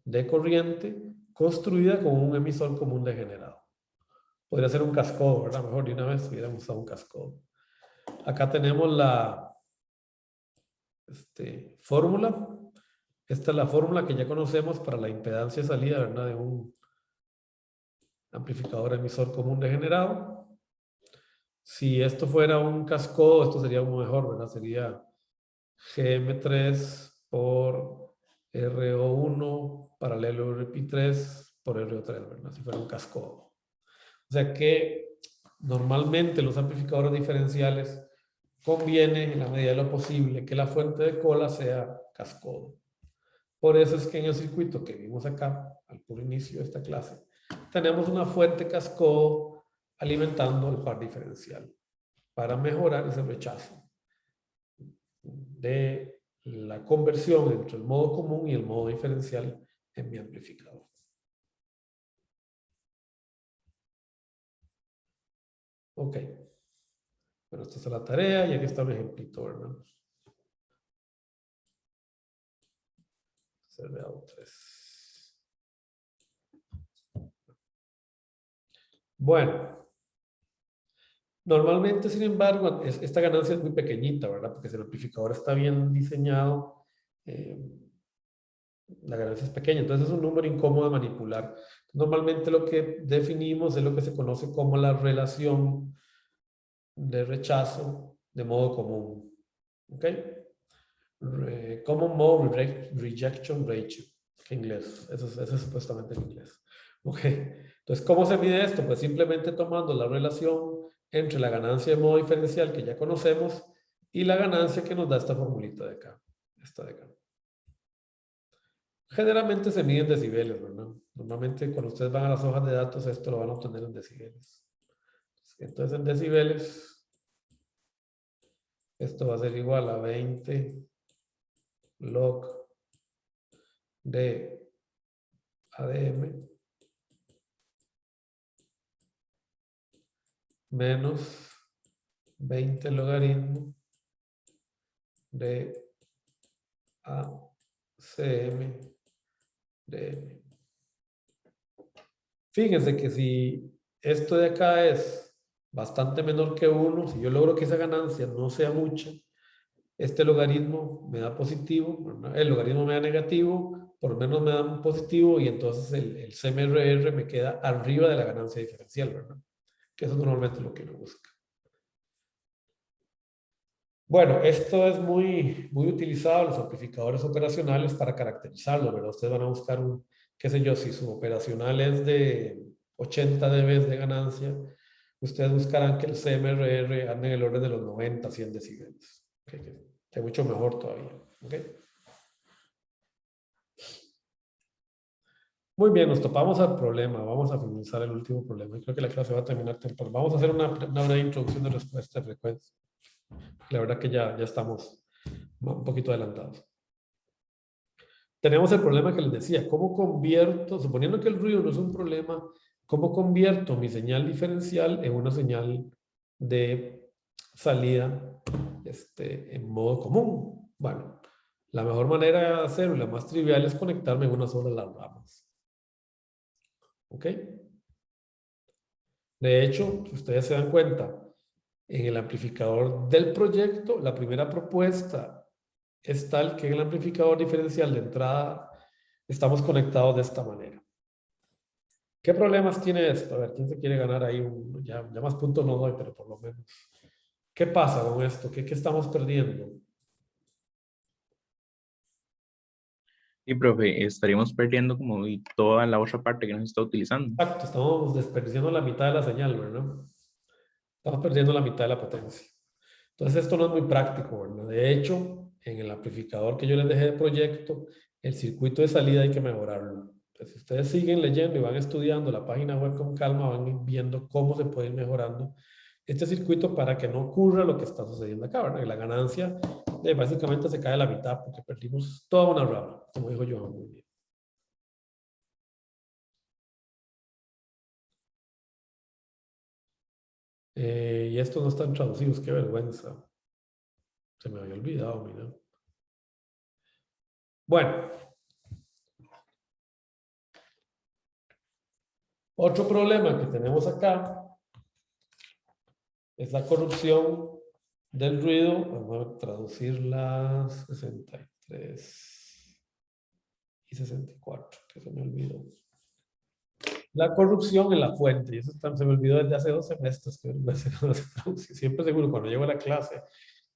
de corriente construida con un emisor común degenerado. Podría ser un cascodo, ¿verdad? Mejor de una vez hubiéramos usado un cascodo. Acá tenemos la fórmula. Esta es la fórmula que ya conocemos para la impedancia de salida, ¿verdad? De un amplificador emisor común degenerado. Si esto fuera un cascodo, esto sería uno mejor, ¿verdad? Sería GM3 por RO1 paralelo RP3 por RO3, ¿verdad? Si fuera un cascodo. O sea que normalmente los amplificadores diferenciales conviene en la medida de lo posible que la fuente de cola sea cascodo. Por eso es que en el circuito que vimos acá, al puro inicio de esta clase, tenemos una fuente cascodo alimentando el par diferencial para mejorar ese rechazo de la conversión entre el modo común y el modo diferencial en mi amplificador. Ok. Bueno, esta es la tarea y aquí está un ejemplito, ¿verdad? CRO3. Bueno, normalmente, sin embargo, esta ganancia es muy pequeñita, ¿verdad? Porque si el amplificador está bien diseñado, la ganancia es pequeña. Entonces es un número incómodo de manipular. Normalmente lo que definimos es lo que se conoce como la relación de rechazo de modo común. ¿Ok? Common Mode Rejection Ratio, que inglés, eso es supuestamente en inglés. Ok, entonces, ¿cómo se mide esto? Pues simplemente tomando la relación entre la ganancia de modo diferencial que ya conocemos y la ganancia que nos da esta formulita de acá, esta de acá. Generalmente se mide en decibeles, ¿verdad? Normalmente cuando ustedes van a las hojas de datos, esto lo van a obtener en decibeles. Entonces, en decibeles, esto va a ser igual a 20 log de ADM menos 20 logaritmo de ACM de M. Fíjense que si esto de acá es bastante menor que 1, si yo logro que esa ganancia no sea mucha, este logaritmo me da positivo, ¿verdad? El logaritmo me da negativo, por lo menos me da un positivo y entonces el CMRR me queda arriba de la ganancia diferencial, ¿verdad? Que eso normalmente es lo que uno busca. Bueno, esto es muy utilizado en los amplificadores operacionales para caracterizarlo, ¿verdad? Ustedes van a buscar un, qué sé yo, si su operacional es de 80 dB de ganancia, ustedes buscarán que el CMRR ande en el orden de los 90, 100 decibeles. Que es mucho mejor todavía. ¿Okay? Muy bien, nos topamos al problema. Vamos a finalizar el último problema. Creo que la clase va a terminar temprano. Vamos a hacer una breve introducción de respuesta de frecuencia. La verdad que ya estamos un poquito adelantados. Tenemos el problema que les decía, ¿cómo convierto, suponiendo que el ruido no es un problema, cómo convierto mi señal diferencial en una señal de salida en modo común? Bueno, la mejor manera de hacerlo, la más trivial, es conectarme en una sola de las ramas. ¿Ok? De hecho, si ustedes se dan cuenta, en el amplificador del proyecto, la primera propuesta es tal que en el amplificador diferencial de entrada estamos conectados de esta manera. ¿Qué problemas tiene esto? A ver, ¿quién se quiere ganar ahí? Ya más puntos no doy, pero por lo menos. ¿Qué pasa con esto? ¿Qué estamos perdiendo? Y profe, estaríamos perdiendo como y toda la otra parte que no se está utilizando. Exacto, estamos desperdiciando la mitad de la señal, ¿verdad? Estamos perdiendo la mitad de la potencia. Entonces esto no es muy práctico, ¿verdad? De hecho, en el amplificador que yo les dejé de proyecto, el circuito de salida hay que mejorarlo. Entonces, si ustedes siguen leyendo y van estudiando la página web con calma, van ir viendo cómo se puede ir mejorando este circuito para que no ocurra lo que está sucediendo acá, ¿verdad? Y la ganancia básicamente se cae a la mitad porque perdimos toda una rama, como dijo Johan muy bien. Y estos no están traducidos, qué vergüenza. Se me había olvidado, mira. Bueno, otro problema que tenemos acá es la corrupción del ruido. Vamos a traducir las 63 y 64, que se me olvidó. La corrupción en la fuente, y eso se me olvidó desde hace 2 semestres, que siempre seguro cuando llego a la clase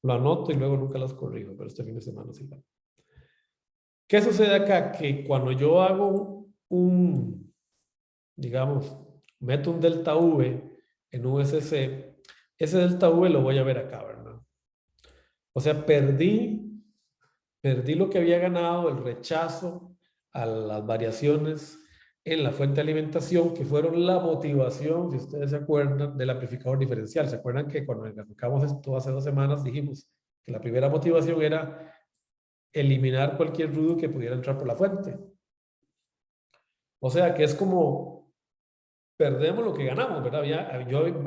lo anoto y luego nunca los corrijo, pero este fin de semana sí lo. ¿Qué sucede acá? Que cuando yo hago digamos, meto un delta V en USC, ese delta V lo voy a ver acá, ¿verdad? O sea, perdí lo que había ganado, el rechazo a las variaciones en la fuente de alimentación, que fueron la motivación, si ustedes se acuerdan, del amplificador diferencial. ¿Se acuerdan que cuando arrancamos esto hace 2 semanas dijimos que la primera motivación era eliminar cualquier ruido que pudiera entrar por la fuente? O sea, que es como perdemos lo que ganamos, ¿verdad?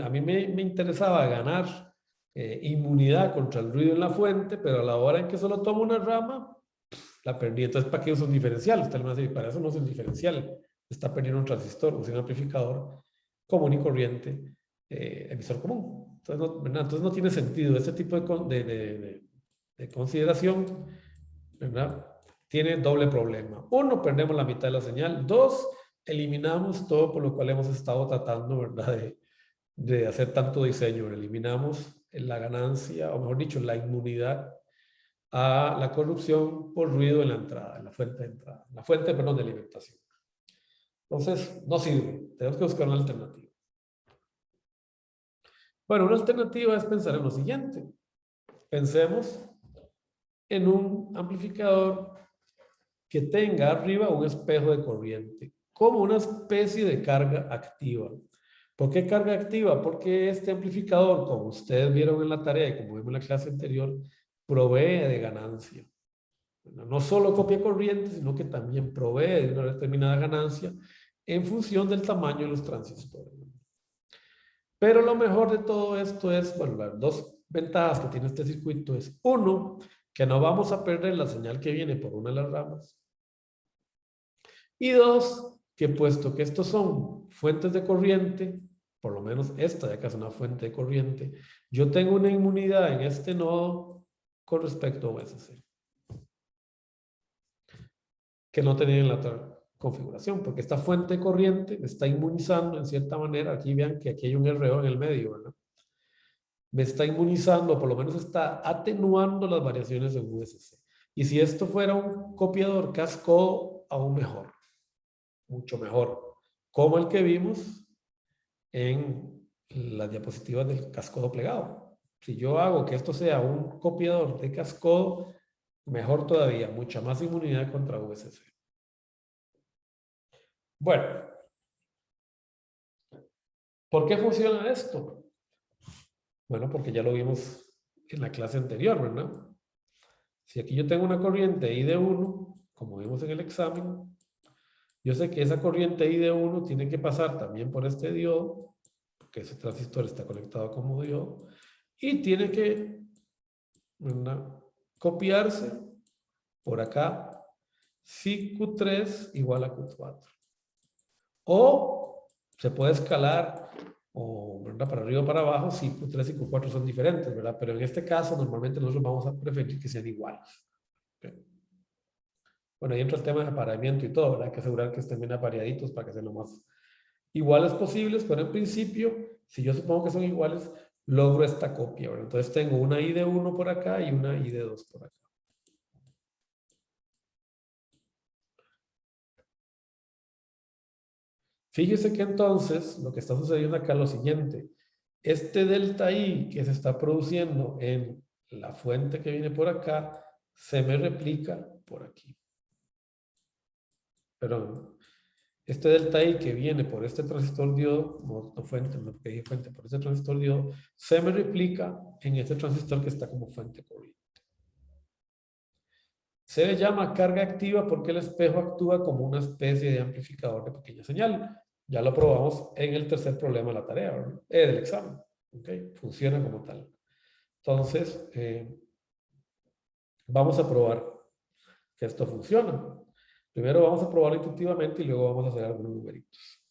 A mí me interesaba ganar inmunidad contra el ruido en la fuente, pero a la hora en que solo tomo una rama, la perdí. Entonces, ¿para qué uso un diferencial? Usted me va a decir, para eso no es un diferencial. Está perdiendo un transistor, usa un amplificador común y corriente, emisor común. Entonces no, ¿verdad? Entonces no tiene sentido. Este tipo de consideración, ¿verdad? Tiene doble problema. Uno, perdemos la mitad de la señal. Dos, eliminamos todo por lo cual hemos estado tratando, ¿verdad? De hacer tanto diseño. Eliminamos la ganancia, o mejor dicho, la inmunidad a la corrupción por ruido en la entrada, en la fuente de entrada, la fuente, perdón, de alimentación. Entonces, no sirve. Tenemos que buscar una alternativa. Bueno, una alternativa es pensar en lo siguiente. Pensemos en un amplificador que tenga arriba un espejo de corriente, como una especie de carga activa. ¿Por qué carga activa? Porque este amplificador, como ustedes vieron en la tarea y como vimos en la clase anterior, provee de ganancia. No solo copia corriente, sino que también provee de una determinada ganancia en función del tamaño de los transistores. Pero lo mejor de todo esto es, bueno, las dos ventajas que tiene este circuito es, uno, que no vamos a perder la señal que viene por una de las ramas. Y dos, que puesto que estos son fuentes de corriente, por lo menos esta ya que es una fuente de corriente, yo tengo una inmunidad en este nodo con respecto a OSC, que no tenía en la otra configuración, porque esta fuente de corriente me está inmunizando en cierta manera. Aquí vean que aquí hay un RO en el medio, ¿verdad? Me está inmunizando, por lo menos está atenuando las variaciones en USC. Y si esto fuera un copiador cascó, aún mejor, mucho mejor, como el que vimos en las diapositivas del cascodo plegado. Si yo hago que esto sea un copiador de cascodo, mejor todavía, mucha más inmunidad contra USC. Bueno, ¿por qué funciona esto? Bueno, porque ya lo vimos en la clase anterior, ¿verdad? Si aquí yo tengo una corriente I de 1, como vimos en el examen, yo sé que esa corriente I de 1 tiene que pasar también por este diodo, porque ese transistor está conectado como diodo, y tiene que, ¿verdad?, copiarse por acá, si Q3 igual a Q4. O se puede escalar, o, ¿verdad?, para arriba o para abajo, si Q3 y Q4 son diferentes, ¿verdad? Pero en este caso, normalmente nosotros vamos a preferir que sean iguales. ¿Okay? Bueno, ahí entra el tema de apareamiento y todo, ¿verdad? Hay que asegurar que estén bien apareaditos para que sea lo más iguales posibles, pero en principio, si yo supongo que son iguales, logro esta copia, ¿verdad? Entonces tengo una I de 1 por acá y una I de 2 por acá. Fíjese que entonces lo que está sucediendo acá es lo siguiente. Este delta I que se está produciendo en la fuente que viene por acá, se me replica por aquí. Perdón. Este delta I que viene por este transistor diodo, no fuente, no pedí fuente, por este transistor diodo, se me replica en este transistor que está como fuente corriente. Se le llama carga activa porque el espejo actúa como una especie de amplificador de pequeña señal. Ya lo probamos en el tercer problema de la tarea, ¿verdad? Del examen. ¿Okay? Funciona como tal. Entonces, vamos a probar que esto funciona. Primero vamos a probarlo intuitivamente y luego vamos a hacer algunos numeritos.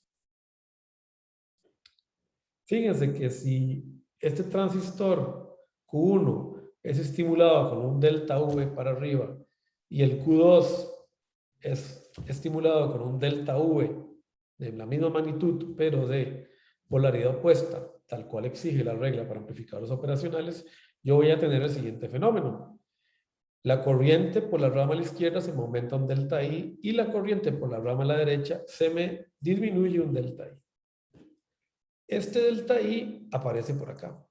Fíjense que si este transistor Q1 es estimulado con un delta V para arriba y el Q2 es estimulado con un delta V de la misma magnitud, pero de polaridad opuesta, tal cual exige la regla para amplificadores operacionales, yo voy a tener el siguiente fenómeno. La corriente por la rama a la izquierda se me aumenta un delta I y la corriente por la rama a la derecha se me disminuye un delta I. Este delta I aparece por acá.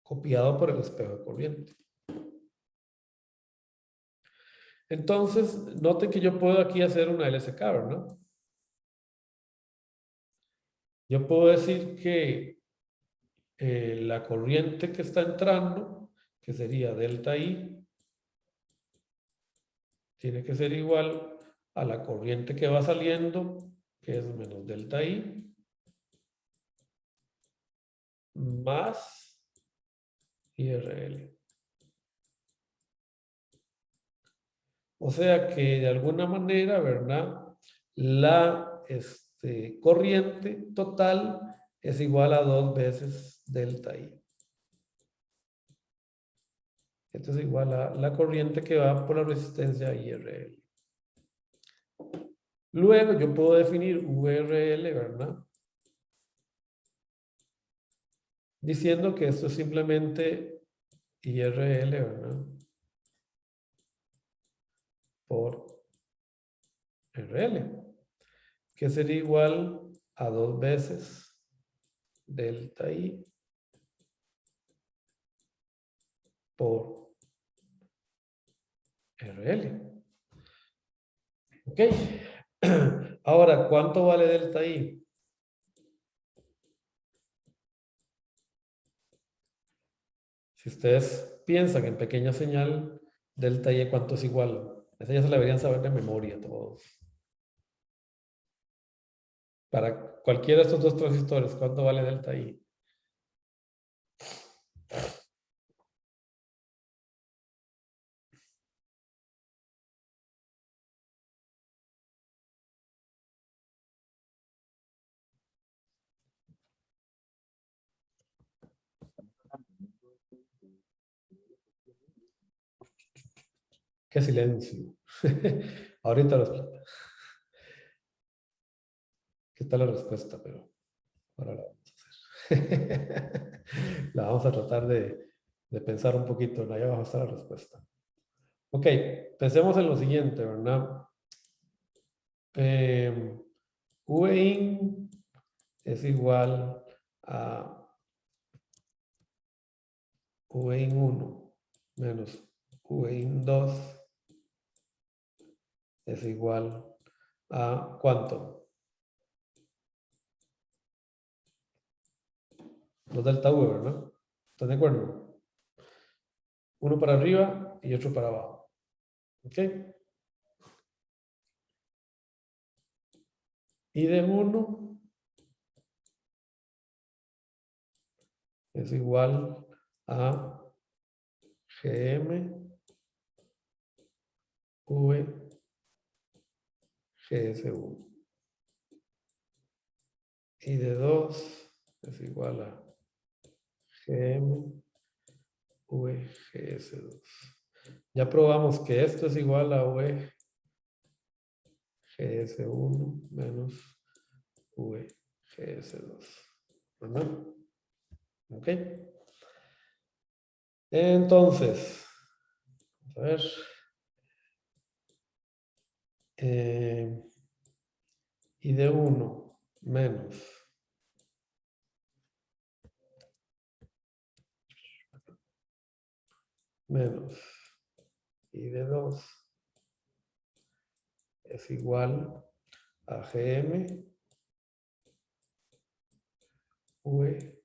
Copiado por el espejo de corriente. Entonces, noten que yo puedo aquí hacer una LSK, ¿verdad? Yo puedo decir que la corriente que está entrando, que sería delta I, tiene que ser igual a la corriente que va saliendo, que es menos delta I, más IRL. O sea que de alguna manera, ¿verdad? La corriente total es igual a 2 veces delta I. Esto es igual a la corriente que va por la resistencia IRL. Luego yo puedo definir VRL, ¿verdad? Diciendo que esto es simplemente IRL, ¿verdad? Por RL, que sería igual a 2 veces delta I por RL. ¿Ok? Ahora, ¿cuánto vale delta I? Si ustedes piensan en pequeña señal, delta I, ¿cuánto es igual? Esa ya se la deberían saber de memoria todos. Para cualquiera de estos dos transistores, ¿cuánto vale delta I? Qué silencio. Ahorita los... ¿Qué está la respuesta? Pero ahora la vamos a hacer. La vamos a tratar de pensar un poquito. Allá abajo está la respuesta. Ok, pensemos en lo siguiente, ¿verdad? Vin es igual a Vin 1 menos Vin 2 es igual a ¿cuánto? 2 delta V, ¿verdad? ¿Están de acuerdo? Uno para arriba y otro para abajo. ¿Ok? Y de 1 es igual a GM V GS1. Y de 2 es igual a GM V GS2. Ya probamos que esto es igual a V GS1 menos V GS2. ¿Verdad? Ok. Entonces, a ver. Y de 1 menos y de 2 es igual a GM V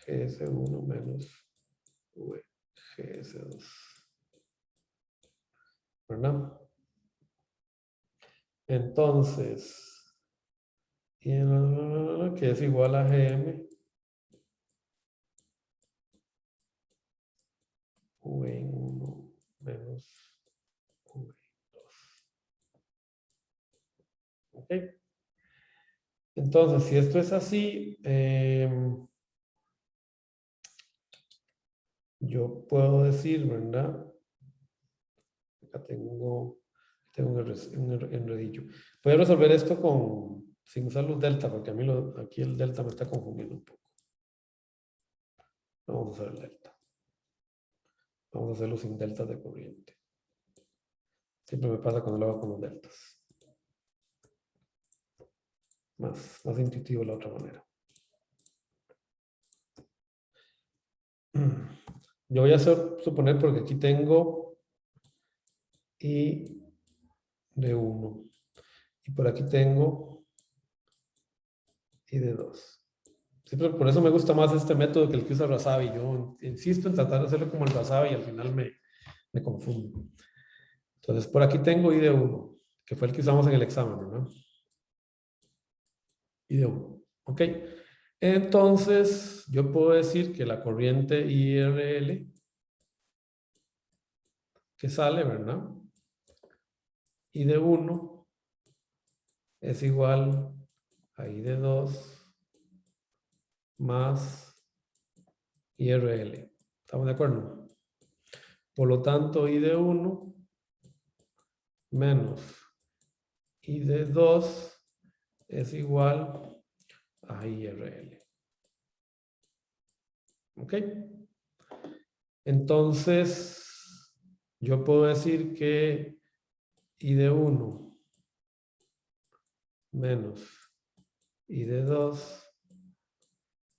GS1 menos V GS2. ¿Verdad? Entonces, que es igual a GM V1 menos V2. ¿Ok? Entonces, si esto es así, yo puedo decir, ¿verdad? Acá tengo un enredillo. Puedo resolver esto sin usar los delta, porque a mí aquí el delta me está confundiendo un poco. Vamos a usar el delta. Vamos a hacerlo sin deltas de corriente. Siempre me pasa cuando lo hago con los deltas. Más intuitivo la otra manera. Yo voy a suponer porque aquí tengo I de 1. Y por aquí tengo I de 2. Siempre por eso me gusta más este método que el que usa Razavi. Yo insisto en tratar de hacerlo como el Razavi y al final me confundo. Entonces, por aquí tengo I de 1, que fue el que usamos en el examen, ¿no? I de 1. ¿Ok? Entonces, yo puedo decir que la corriente IRL que sale, ¿verdad? I de 1 es igual a I de 2 más IRL. ¿Estamos de acuerdo? Por lo tanto, I de 1 menos I de 2 es igual a IRL. ¿Ok? Entonces, yo puedo decir que I de 1 menos I de 2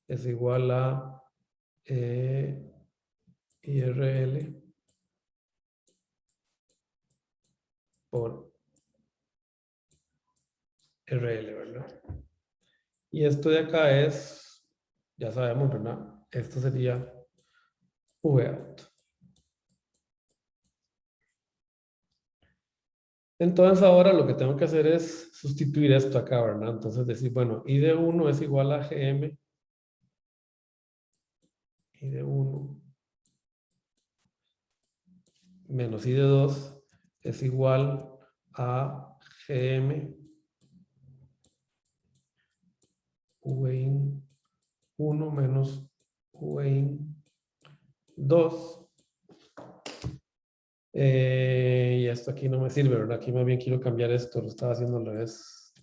es igual a IRL por RL, ¿verdad? Y esto de acá es, ya sabemos, ¿verdad? Esto sería V out. Entonces ahora lo que tengo que hacer es sustituir esto acá, ¿verdad? Entonces decir, bueno, I de 1 es igual a GM. I de 1 menos I de 2 es igual a GM Vin 1 menos Vin 2. Y esto aquí no me sirve, ¿verdad? Aquí más bien quiero cambiar esto, lo estaba haciendo al revés.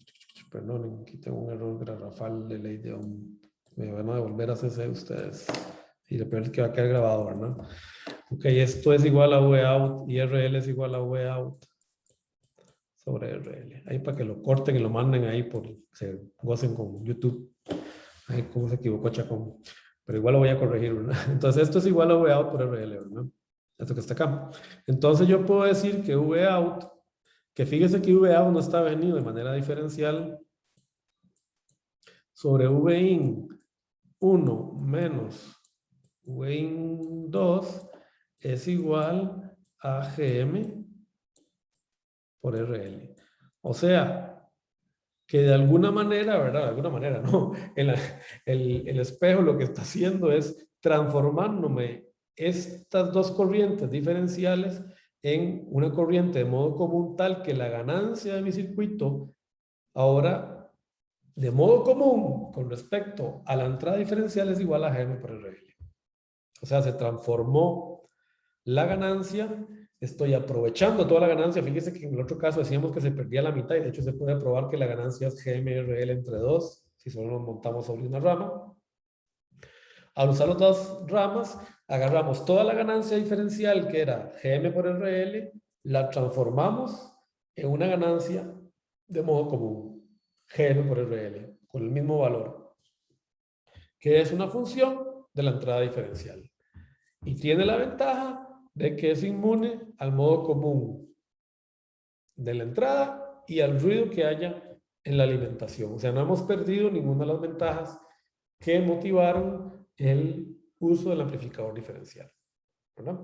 Perdonen, aquí tengo un error garrafal de ley de Ohm. Me van a devolver a CC ustedes. Y lo peor es que va a quedar grabado, ¿verdad? Ok, esto es igual a V out y RL es igual a V out sobre RL. Ahí para que lo corten y lo manden ahí por se gocen con YouTube. Ahí cómo se equivocó Chacón. Pero igual lo voy a corregir, ¿verdad? Entonces esto es igual a V out por RL, ¿verdad? Esto que está acá. Entonces yo puedo decir que V out, que fíjese que V out no está venido de manera diferencial sobre V in 1 menos V in 2 es igual a GM por RL. O sea, que de alguna manera, ¿verdad? De alguna manera, ¿no? El espejo lo que está haciendo es transformándome estas dos corrientes diferenciales en una corriente de modo común tal que la ganancia de mi circuito ahora, de modo común, con respecto a la entrada diferencial es igual a GM por RL. O sea, se transformó la ganancia estoy aprovechando toda la ganancia. Fíjese que en el otro caso decíamos que se perdía la mitad y de hecho se puede probar que la ganancia es GMRL entre 2 si solo nos montamos sobre una rama. Al usar las dos ramas, agarramos toda la ganancia diferencial que era GM por RL, la transformamos en una ganancia de modo común, GM por RL, con el mismo valor, que es una función de la entrada diferencial. Y tiene la ventaja de que es inmune al modo común de la entrada y al ruido que haya en la alimentación. O sea, no hemos perdido ninguna de las ventajas que motivaron el uso del amplificador diferencial, ¿verdad?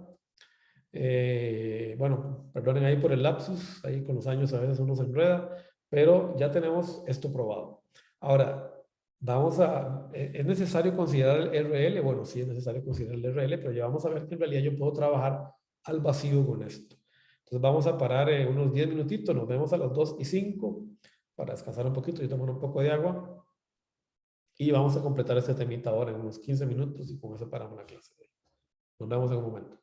Bueno, perdonen ahí por el lapsus, ahí con los años a veces uno se enreda, pero ya tenemos esto probado. Ahora, ¿es necesario considerar el RL? Bueno, sí es necesario considerar el RL, pero ya vamos a ver que en realidad yo puedo trabajar al vacío con esto. Entonces vamos a parar unos 10 minutitos, nos vemos a las 2:05 para descansar un poquito y tomar un poco de agua. Y vamos a completar este temita ahora en unos 15 minutos y con eso paramos la clase. Nos vemos en un momento.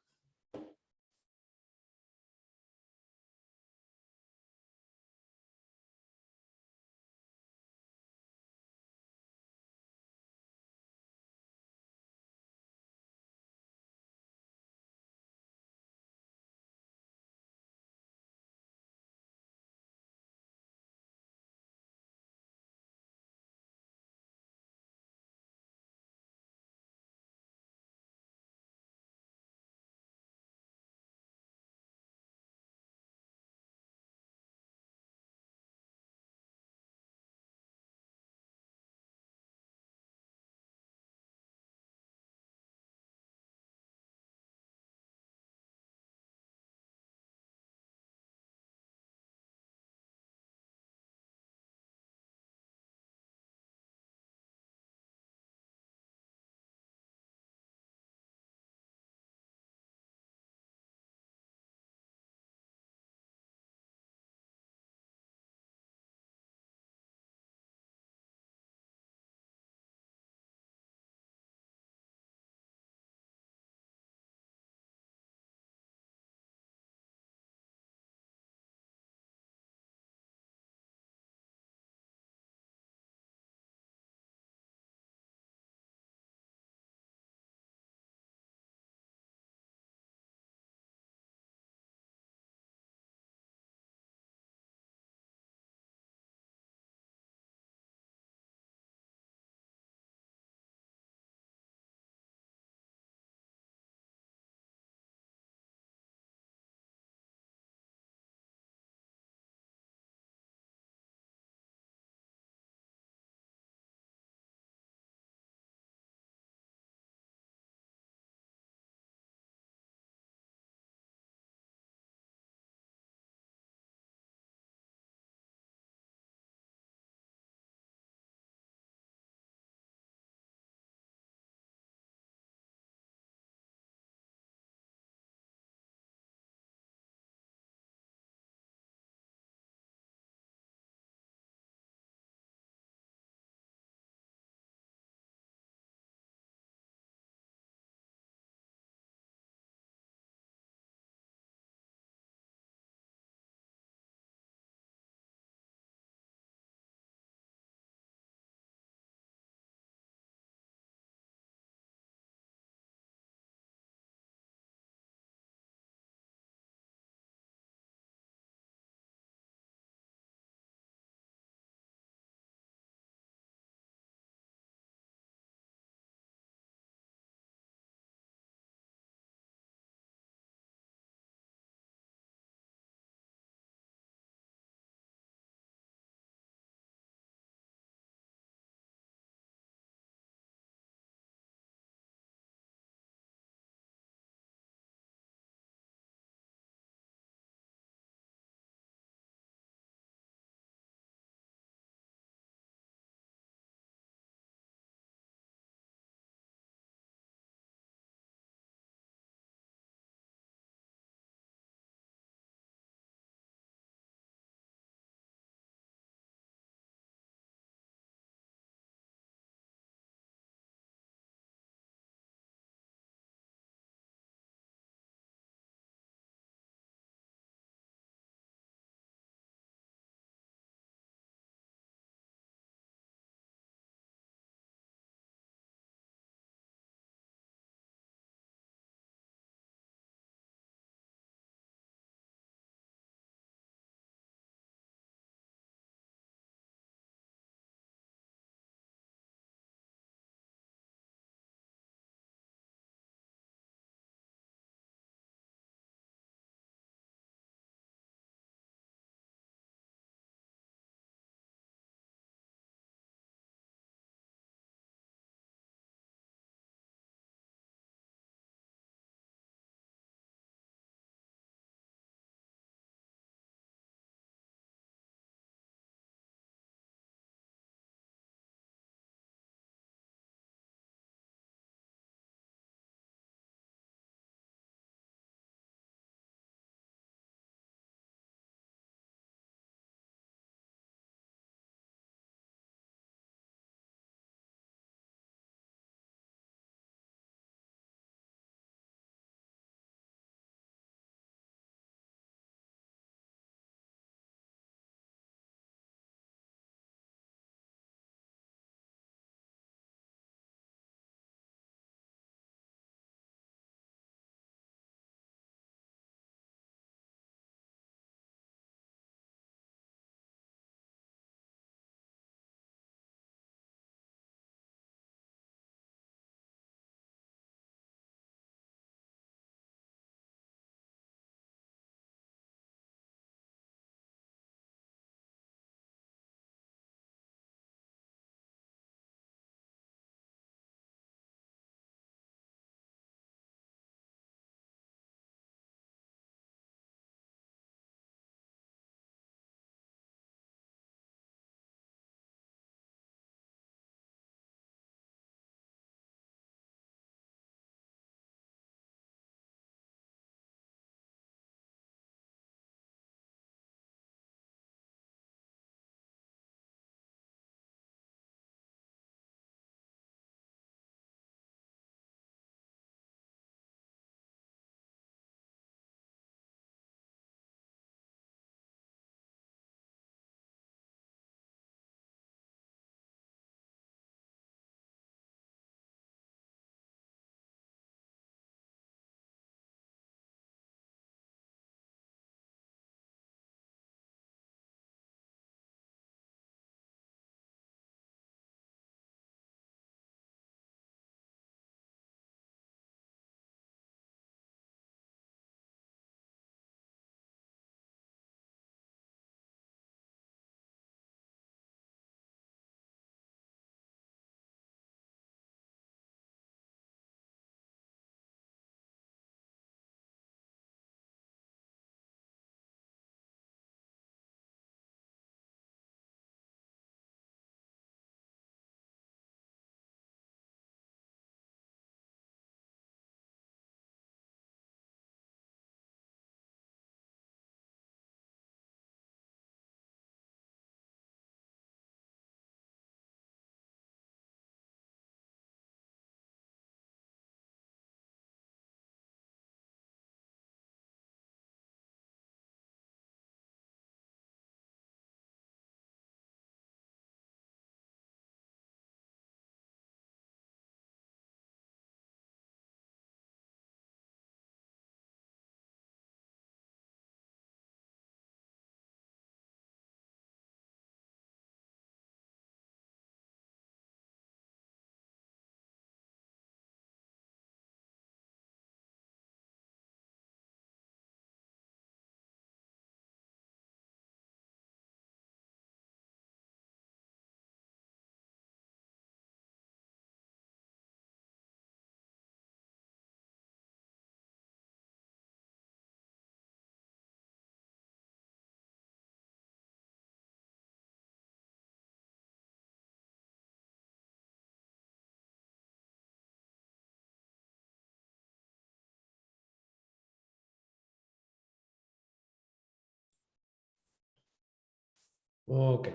Ok.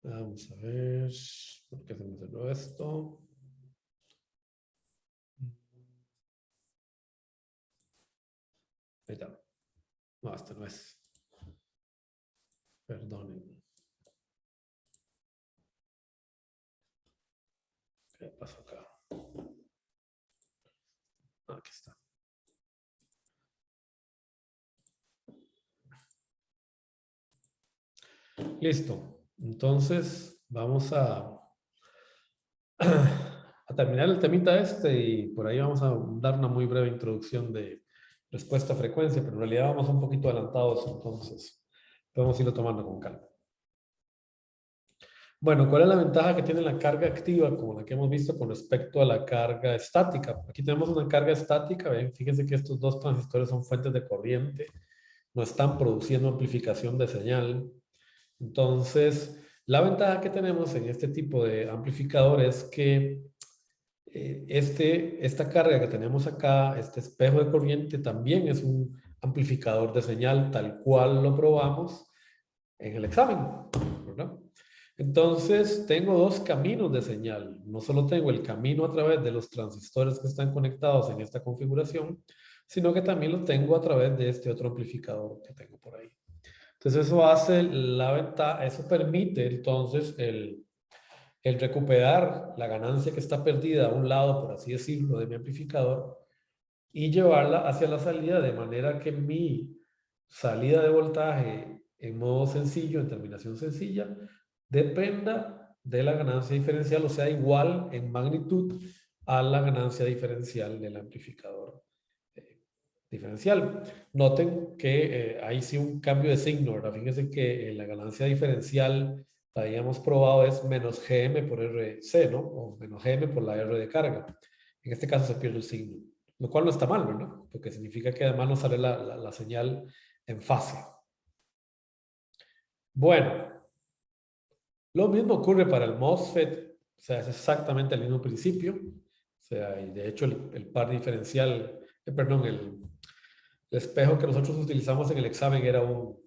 Vamos a ver. ¿Por qué se me cerró esto? Ahí está. No, este no es. Perdonen. ¿Qué pasó acá? Ah, aquí está. Listo. Entonces, vamos a terminar el temita este y por ahí vamos a dar una muy breve introducción de respuesta a frecuencia, pero en realidad vamos un poquito adelantados, entonces podemos irlo tomando con calma. Bueno, ¿cuál es la ventaja que tiene la carga activa, como la que hemos visto con respecto a la carga estática? Aquí tenemos una carga estática, ven, fíjense que estos dos transistores son fuentes de corriente, no están produciendo amplificación de señal. Entonces, la ventaja que tenemos en este tipo de amplificador es que esta carga que tenemos acá, este espejo de corriente, también es un amplificador de señal, tal cual lo probamos en el examen, ¿verdad? Entonces, tengo dos caminos de señal. No solo tengo el camino a través de los transistores que están conectados en esta configuración, sino que también lo tengo a través de este otro amplificador que tengo por ahí. Entonces, eso hace la ventaja, eso permite entonces el recuperar la ganancia que está perdida a un lado, por así decirlo, de mi amplificador y llevarla hacia la salida de manera que mi salida de voltaje en modo sencillo, en terminación sencilla, dependa de la ganancia diferencial, o sea, igual en magnitud a la ganancia diferencial del amplificador diferencial. Noten que hay sí un cambio de signo, ¿verdad? Fíjense que la ganancia diferencial la habíamos probado es menos GM por RC, ¿no? O menos GM por la R de carga. En este caso se pierde el signo, lo cual no está mal, ¿verdad? Porque significa que además nos sale la señal en fase. Bueno, lo mismo ocurre para el MOSFET, o sea, es exactamente el mismo principio. O sea, y de hecho el par diferencial, perdón, el espejo que nosotros utilizamos en el examen era un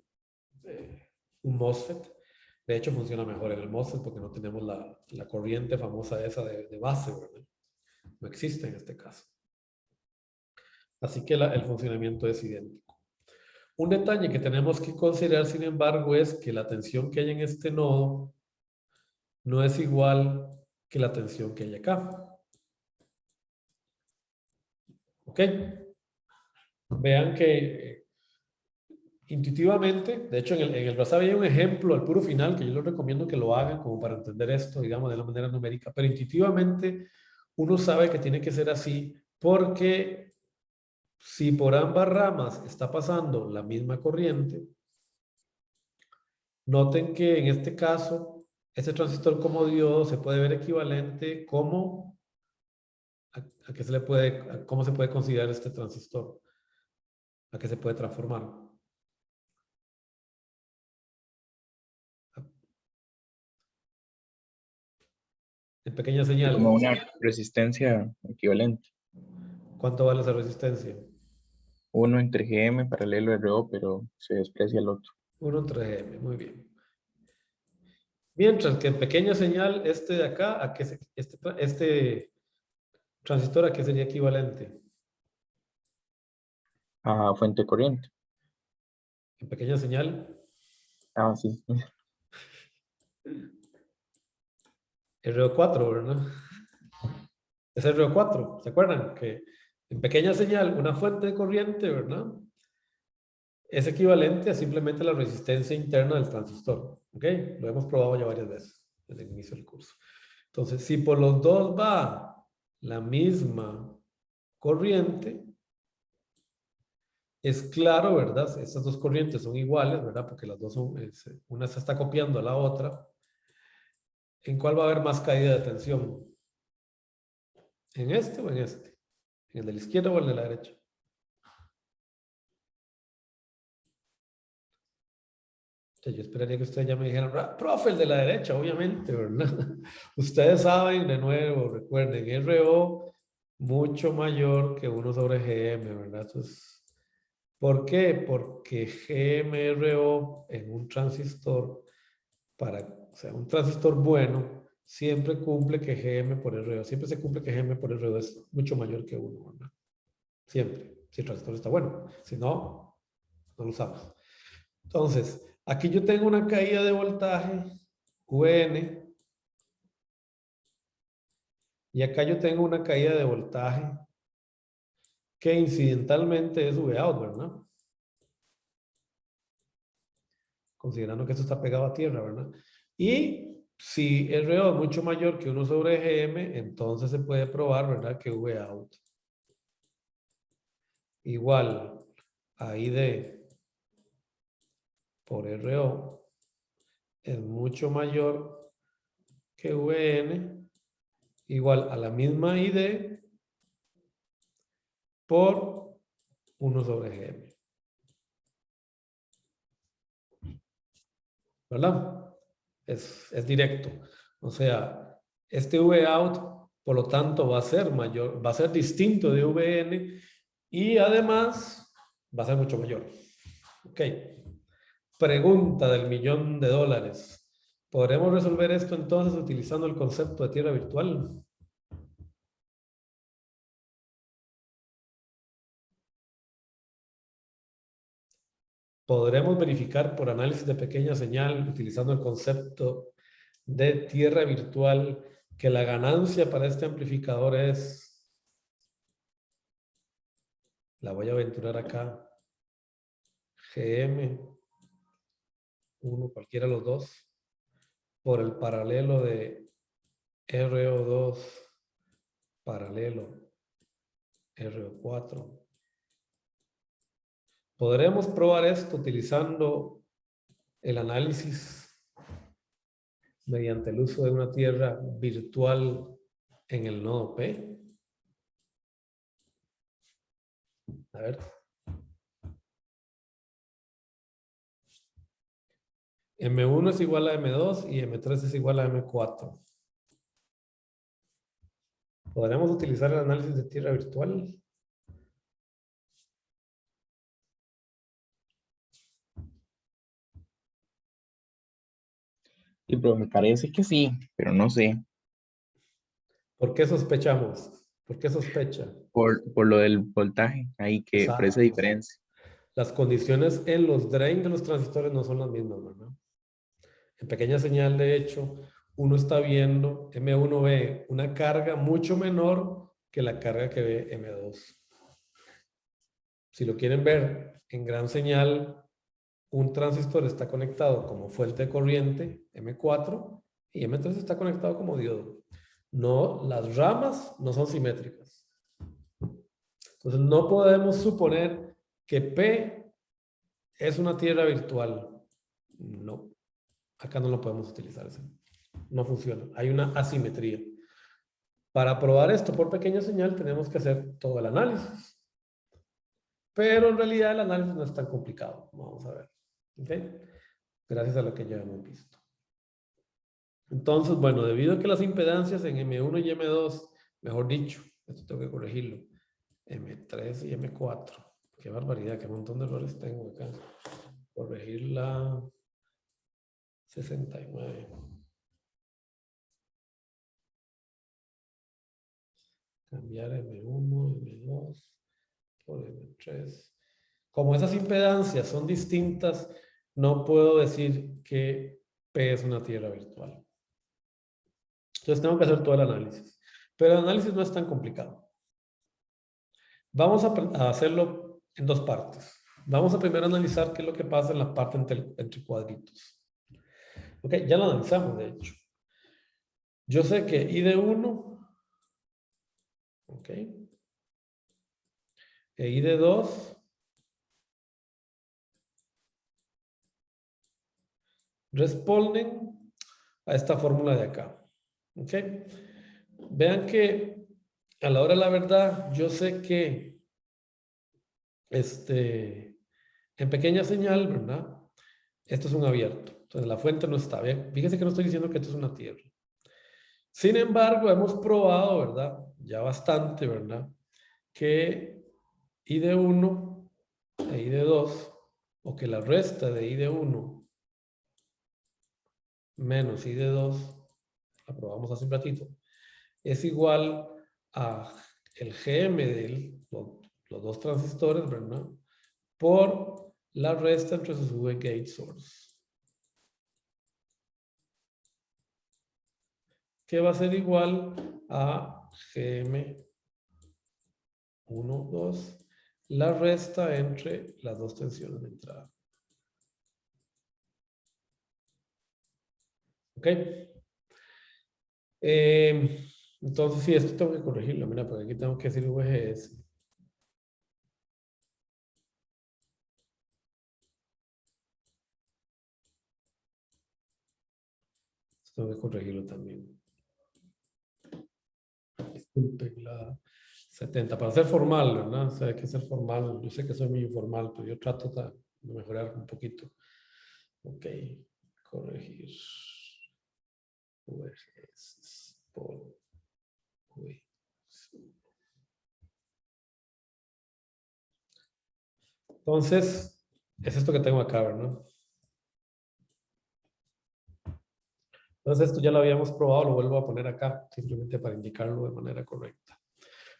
MOSFET. De hecho, funciona mejor en el MOSFET porque no tenemos la corriente famosa esa de base, ¿verdad? No existe en este caso. Así que el funcionamiento es idéntico. Un detalle que tenemos que considerar, sin embargo, es que la tensión que hay en este nodo no es igual que la tensión que hay acá. ¿Ok? Vean que intuitivamente, de hecho en el WhatsApp hay un ejemplo al puro final que yo les recomiendo que lo hagan como para entender esto, digamos, de la manera numérica, pero intuitivamente uno sabe que tiene que ser así porque si por ambas ramas está pasando la misma corriente, noten que en este caso, este transistor como diodo se puede ver equivalente como a qué se le puede, a cómo se puede considerar este transistor, a qué se puede transformar. En pequeña Y señal. como una resistencia equivalente. ¿Cuánto vale esa resistencia? Uno entre GM paralelo a RO, pero se desprecia el otro. 1 entre M, muy bien. Mientras que en pequeña señal, este de acá, a qué este transistor, ¿a qué sería equivalente? A fuente corriente. En pequeña señal, Ah, sí. RO4, ¿verdad? Es RO4, ¿se acuerdan? Que en pequeña señal, una fuente de corriente, ¿verdad? Es equivalente a simplemente la resistencia interna del transistor, ¿ok? Lo hemos probado ya varias veces desde el inicio del curso. Entonces, si por los dos va la misma corriente, es claro, ¿verdad? Estas dos corrientes son iguales, ¿verdad? Porque las dos son, una se está copiando a la otra. ¿En cuál va a haber más caída de tensión? ¿En este o en este? ¿En el de la izquierda o el de la derecha? O sea, yo esperaría que ustedes ya me dijeran, profe, el de la derecha, obviamente, ¿verdad? Ustedes saben, de nuevo, recuerden, RO mucho mayor que 1 sobre GM, ¿verdad? Eso es ¿Por qué? Porque GMRO en un transistor, o sea, un transistor bueno, siempre cumple que GM por RO, siempre se cumple que GM por RO es mucho mayor que 1, ¿verdad? Siempre, si el transistor está bueno. Si no, no lo usamos. Entonces, aquí yo tengo una caída de voltaje, UN, y acá yo tengo una caída de voltaje que incidentalmente es Vout, ¿verdad? Considerando que esto está pegado a tierra, ¿verdad? Y si RO es mucho mayor que 1 sobre GM, entonces se puede probar, ¿verdad? Que Vout igual a ID por RO es mucho mayor que VN igual a la misma ID por 1 sobre GM. ¿Verdad? Es directo. O sea, este Vout, por lo tanto, va a ser mayor, va a ser distinto de VN y además va a ser mucho mayor. Ok. Pregunta del $1.000.000. ¿Podremos resolver esto entonces utilizando el concepto de tierra virtual? Podremos verificar por análisis de pequeña señal utilizando el concepto de tierra virtual que la ganancia para este amplificador es, la voy a aventurar acá, GM, uno, cualquiera de los dos, por el paralelo de RO2 paralelo RO4. Podremos probar esto utilizando el análisis mediante el uso de una tierra virtual en el nodo P. A ver. M1 es igual a M2 y M3 es igual a M4. ¿Podremos utilizar el análisis de tierra virtual? Sí, pero me parece que sí, pero no sé. ¿Por qué sospechamos? ¿Por qué sospecha? Por lo del voltaje, ahí que, por esa Exacto. diferencia. Las condiciones en los drain de los transistores no son las mismas, ¿verdad? En pequeña señal, de hecho, uno está viendo, M1 ve una carga mucho menor que la carga que ve M2. Si lo quieren ver en gran señal, un transistor está conectado como fuente de corriente, M4, y M3 está conectado como diodo. No, las ramas no son simétricas. Entonces no podemos suponer que P es una tierra virtual. No, acá no lo podemos utilizar. No funciona. Hay una asimetría. Para probar esto por pequeña señal tenemos que hacer todo el análisis. Pero en realidad el análisis no es tan complicado. Vamos a ver. ¿Okay? Gracias a lo que ya hemos visto. Entonces, bueno, debido a que las impedancias en M1 y M2, mejor dicho, esto tengo que corregirlo, M3 y M4. Qué barbaridad, qué montón de errores tengo acá. Corregir la 69. Cambiar M1, M2 por M3. Como esas impedancias son distintas, no puedo decir que P es una tierra virtual. Entonces tengo que hacer todo el análisis. Pero el análisis no es tan complicado. Vamos a hacerlo en dos partes. Vamos a primero analizar qué es lo que pasa en la parte entre cuadritos. Ok, ya lo analizamos, de hecho. Yo sé que I de 1, ok, e I de 2 responden a esta fórmula de acá. Ok, vean que a la hora de la verdad, yo sé que en pequeña señal, ¿verdad? Esto es un abierto. Entonces la fuente no está bien. Fíjense que no estoy diciendo que esto es una tierra. Sin embargo, hemos probado, ¿verdad? Ya bastante, ¿verdad? Que I de 1 de I de 2, o que la resta de I de 1 menos I de 2, la probamos hace un ratito, es igual a el GM de los dos transistores, ¿verdad? Por la resta entre sus V gate source. Que va a ser igual a GM 1, 2, la resta entre las dos tensiones de entrada. ¿Ok? Entonces, sí, esto tengo que corregirlo. Mira, porque aquí tengo que decir VGS. Esto tengo que corregirlo también. Disculpen la 70. Para ser formal, ¿verdad? O sea, hay que ser formal. Yo sé que soy muy informal, pero yo trato de mejorar un poquito. Ok. Corregir. VGS por V. Entonces, es esto que tengo acá, ¿verdad? Entonces, esto ya lo habíamos probado, lo vuelvo a poner acá, simplemente para indicarlo de manera correcta.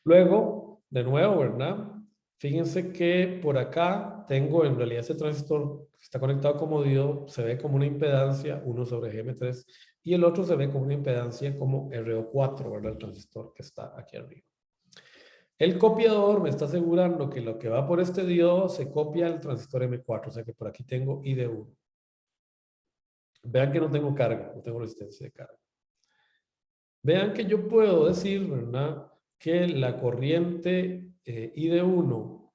Luego, de nuevo, ¿verdad? Fíjense que por acá tengo en realidad este transistor que está conectado como diodo, se ve como una impedancia 1 sobre GM3 y el otro se ve como una impedancia como RO4, ¿verdad? El transistor que está aquí arriba. El copiador me está asegurando que lo que va por este diodo se copia al transistor M4, o sea que por aquí tengo I de 1. Vean que no tengo carga, no tengo resistencia de carga. Vean que yo puedo decir, ¿verdad? Que la corriente I de 1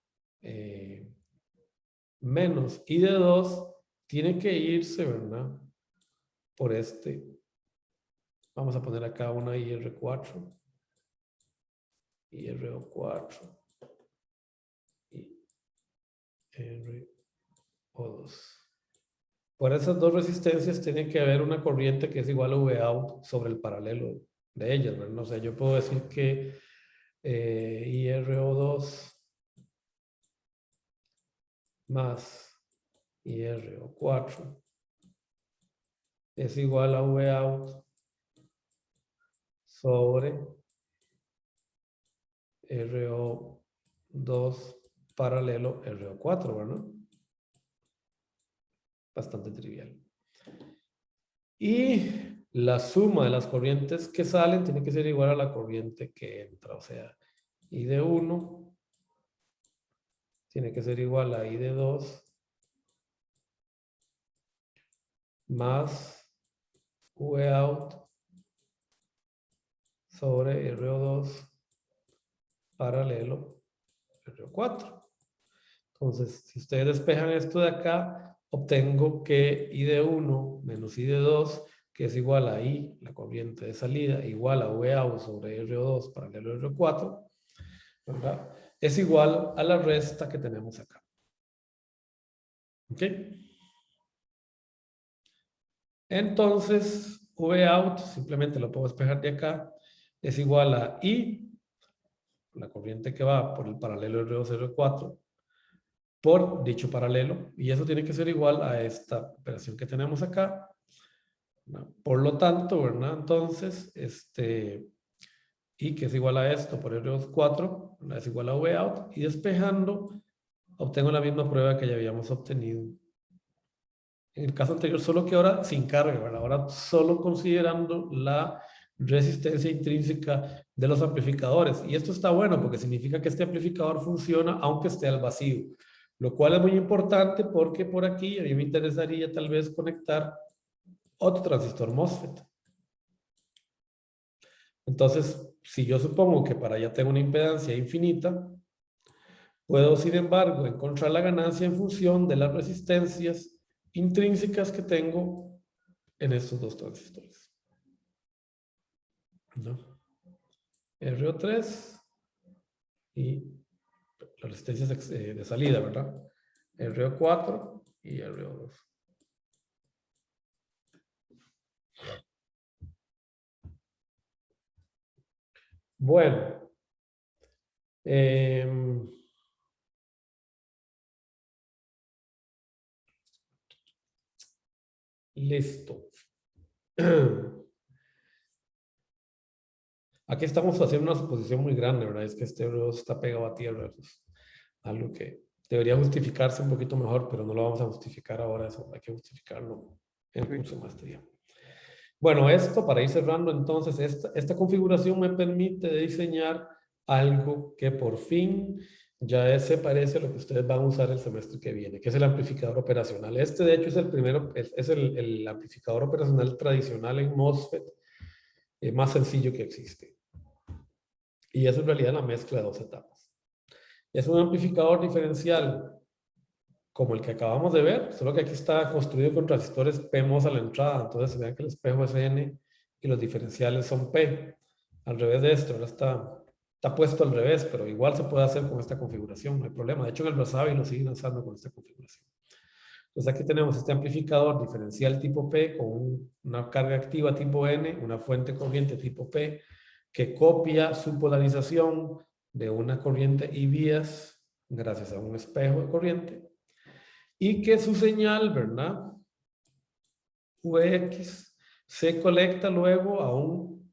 menos I de 2 tiene que irse, ¿verdad? Por este. Vamos a poner acá una IR4. IRO4. Y RO2. Por esas dos resistencias tiene que haber una corriente que es igual a Vout sobre el paralelo de ellas, ¿verdad? O sea, yo puedo decir que IRO2 más IRO4 es igual a Vout sobre RO2 paralelo RO4, ¿verdad? Bastante trivial. Y la suma de las corrientes que salen tiene que ser igual a la corriente que entra. O sea, I de 1 tiene que ser igual a I de 2 más Vout sobre RO2 paralelo RO4. Entonces, si ustedes despejan esto de acá, obtengo que I de 1 menos I de 2, que es igual a I, la corriente de salida, igual a Vout sobre RO2 paralelo RO4, ¿verdad? Es igual a la resta que tenemos acá. ¿Ok? Entonces, Vout, simplemente lo puedo despejar de acá, es igual a I, la corriente que va por el paralelo RO2 RO4, por dicho paralelo, y eso tiene que ser igual a esta operación que tenemos acá. Por lo tanto, ¿verdad? Entonces, y que es igual a esto por R4, es igual a Vout, y despejando, obtengo la misma prueba que ya habíamos obtenido. En el caso anterior, solo que ahora sin carga, ¿verdad? Ahora solo considerando la resistencia intrínseca de los amplificadores. Y esto está bueno porque significa que este amplificador funciona aunque esté al vacío, lo cual es muy importante porque por aquí a mí me interesaría tal vez conectar otro transistor MOSFET. Entonces, si yo supongo que para allá tengo una impedancia infinita, puedo, sin embargo, encontrar la ganancia en función de las resistencias intrínsecas que tengo en estos dos transistores. ¿No? RO3 y las resistencias de salida, ¿verdad? RO4 y RO2. Bueno, Listo. Aquí estamos haciendo una suposición muy grande, ¿verdad? Es que este R2 está pegado a tierra. Pues, algo que debería justificarse un poquito mejor, pero no lo vamos a justificar ahora. Eso hay que justificarlo en el curso de maestría. Bueno, esto para ir cerrando, entonces, esta configuración me permite diseñar algo que por fin ya se parece a lo que ustedes van a usar el semestre que viene, que es el amplificador operacional. Este, de hecho, es el primero, es el amplificador operacional tradicional en MOSFET más sencillo que existe. Y es en realidad la mezcla de dos etapas. Es un amplificador diferencial como el que acabamos de ver, solo que aquí está construido con transistores PMOS a la entrada. Entonces vean que el espejo es N y los diferenciales son P. Al revés de esto, ahora está puesto al revés, pero igual se puede hacer con esta configuración, no hay problema. De hecho, en el Wasabi lo siguen usando con esta configuración. Entonces aquí tenemos este amplificador diferencial tipo P con una carga activa tipo N, una fuente corriente tipo P, que copia su polarización de una corriente I vías gracias a un espejo de corriente, y que su señal, ¿verdad? Vx se conecta luego a un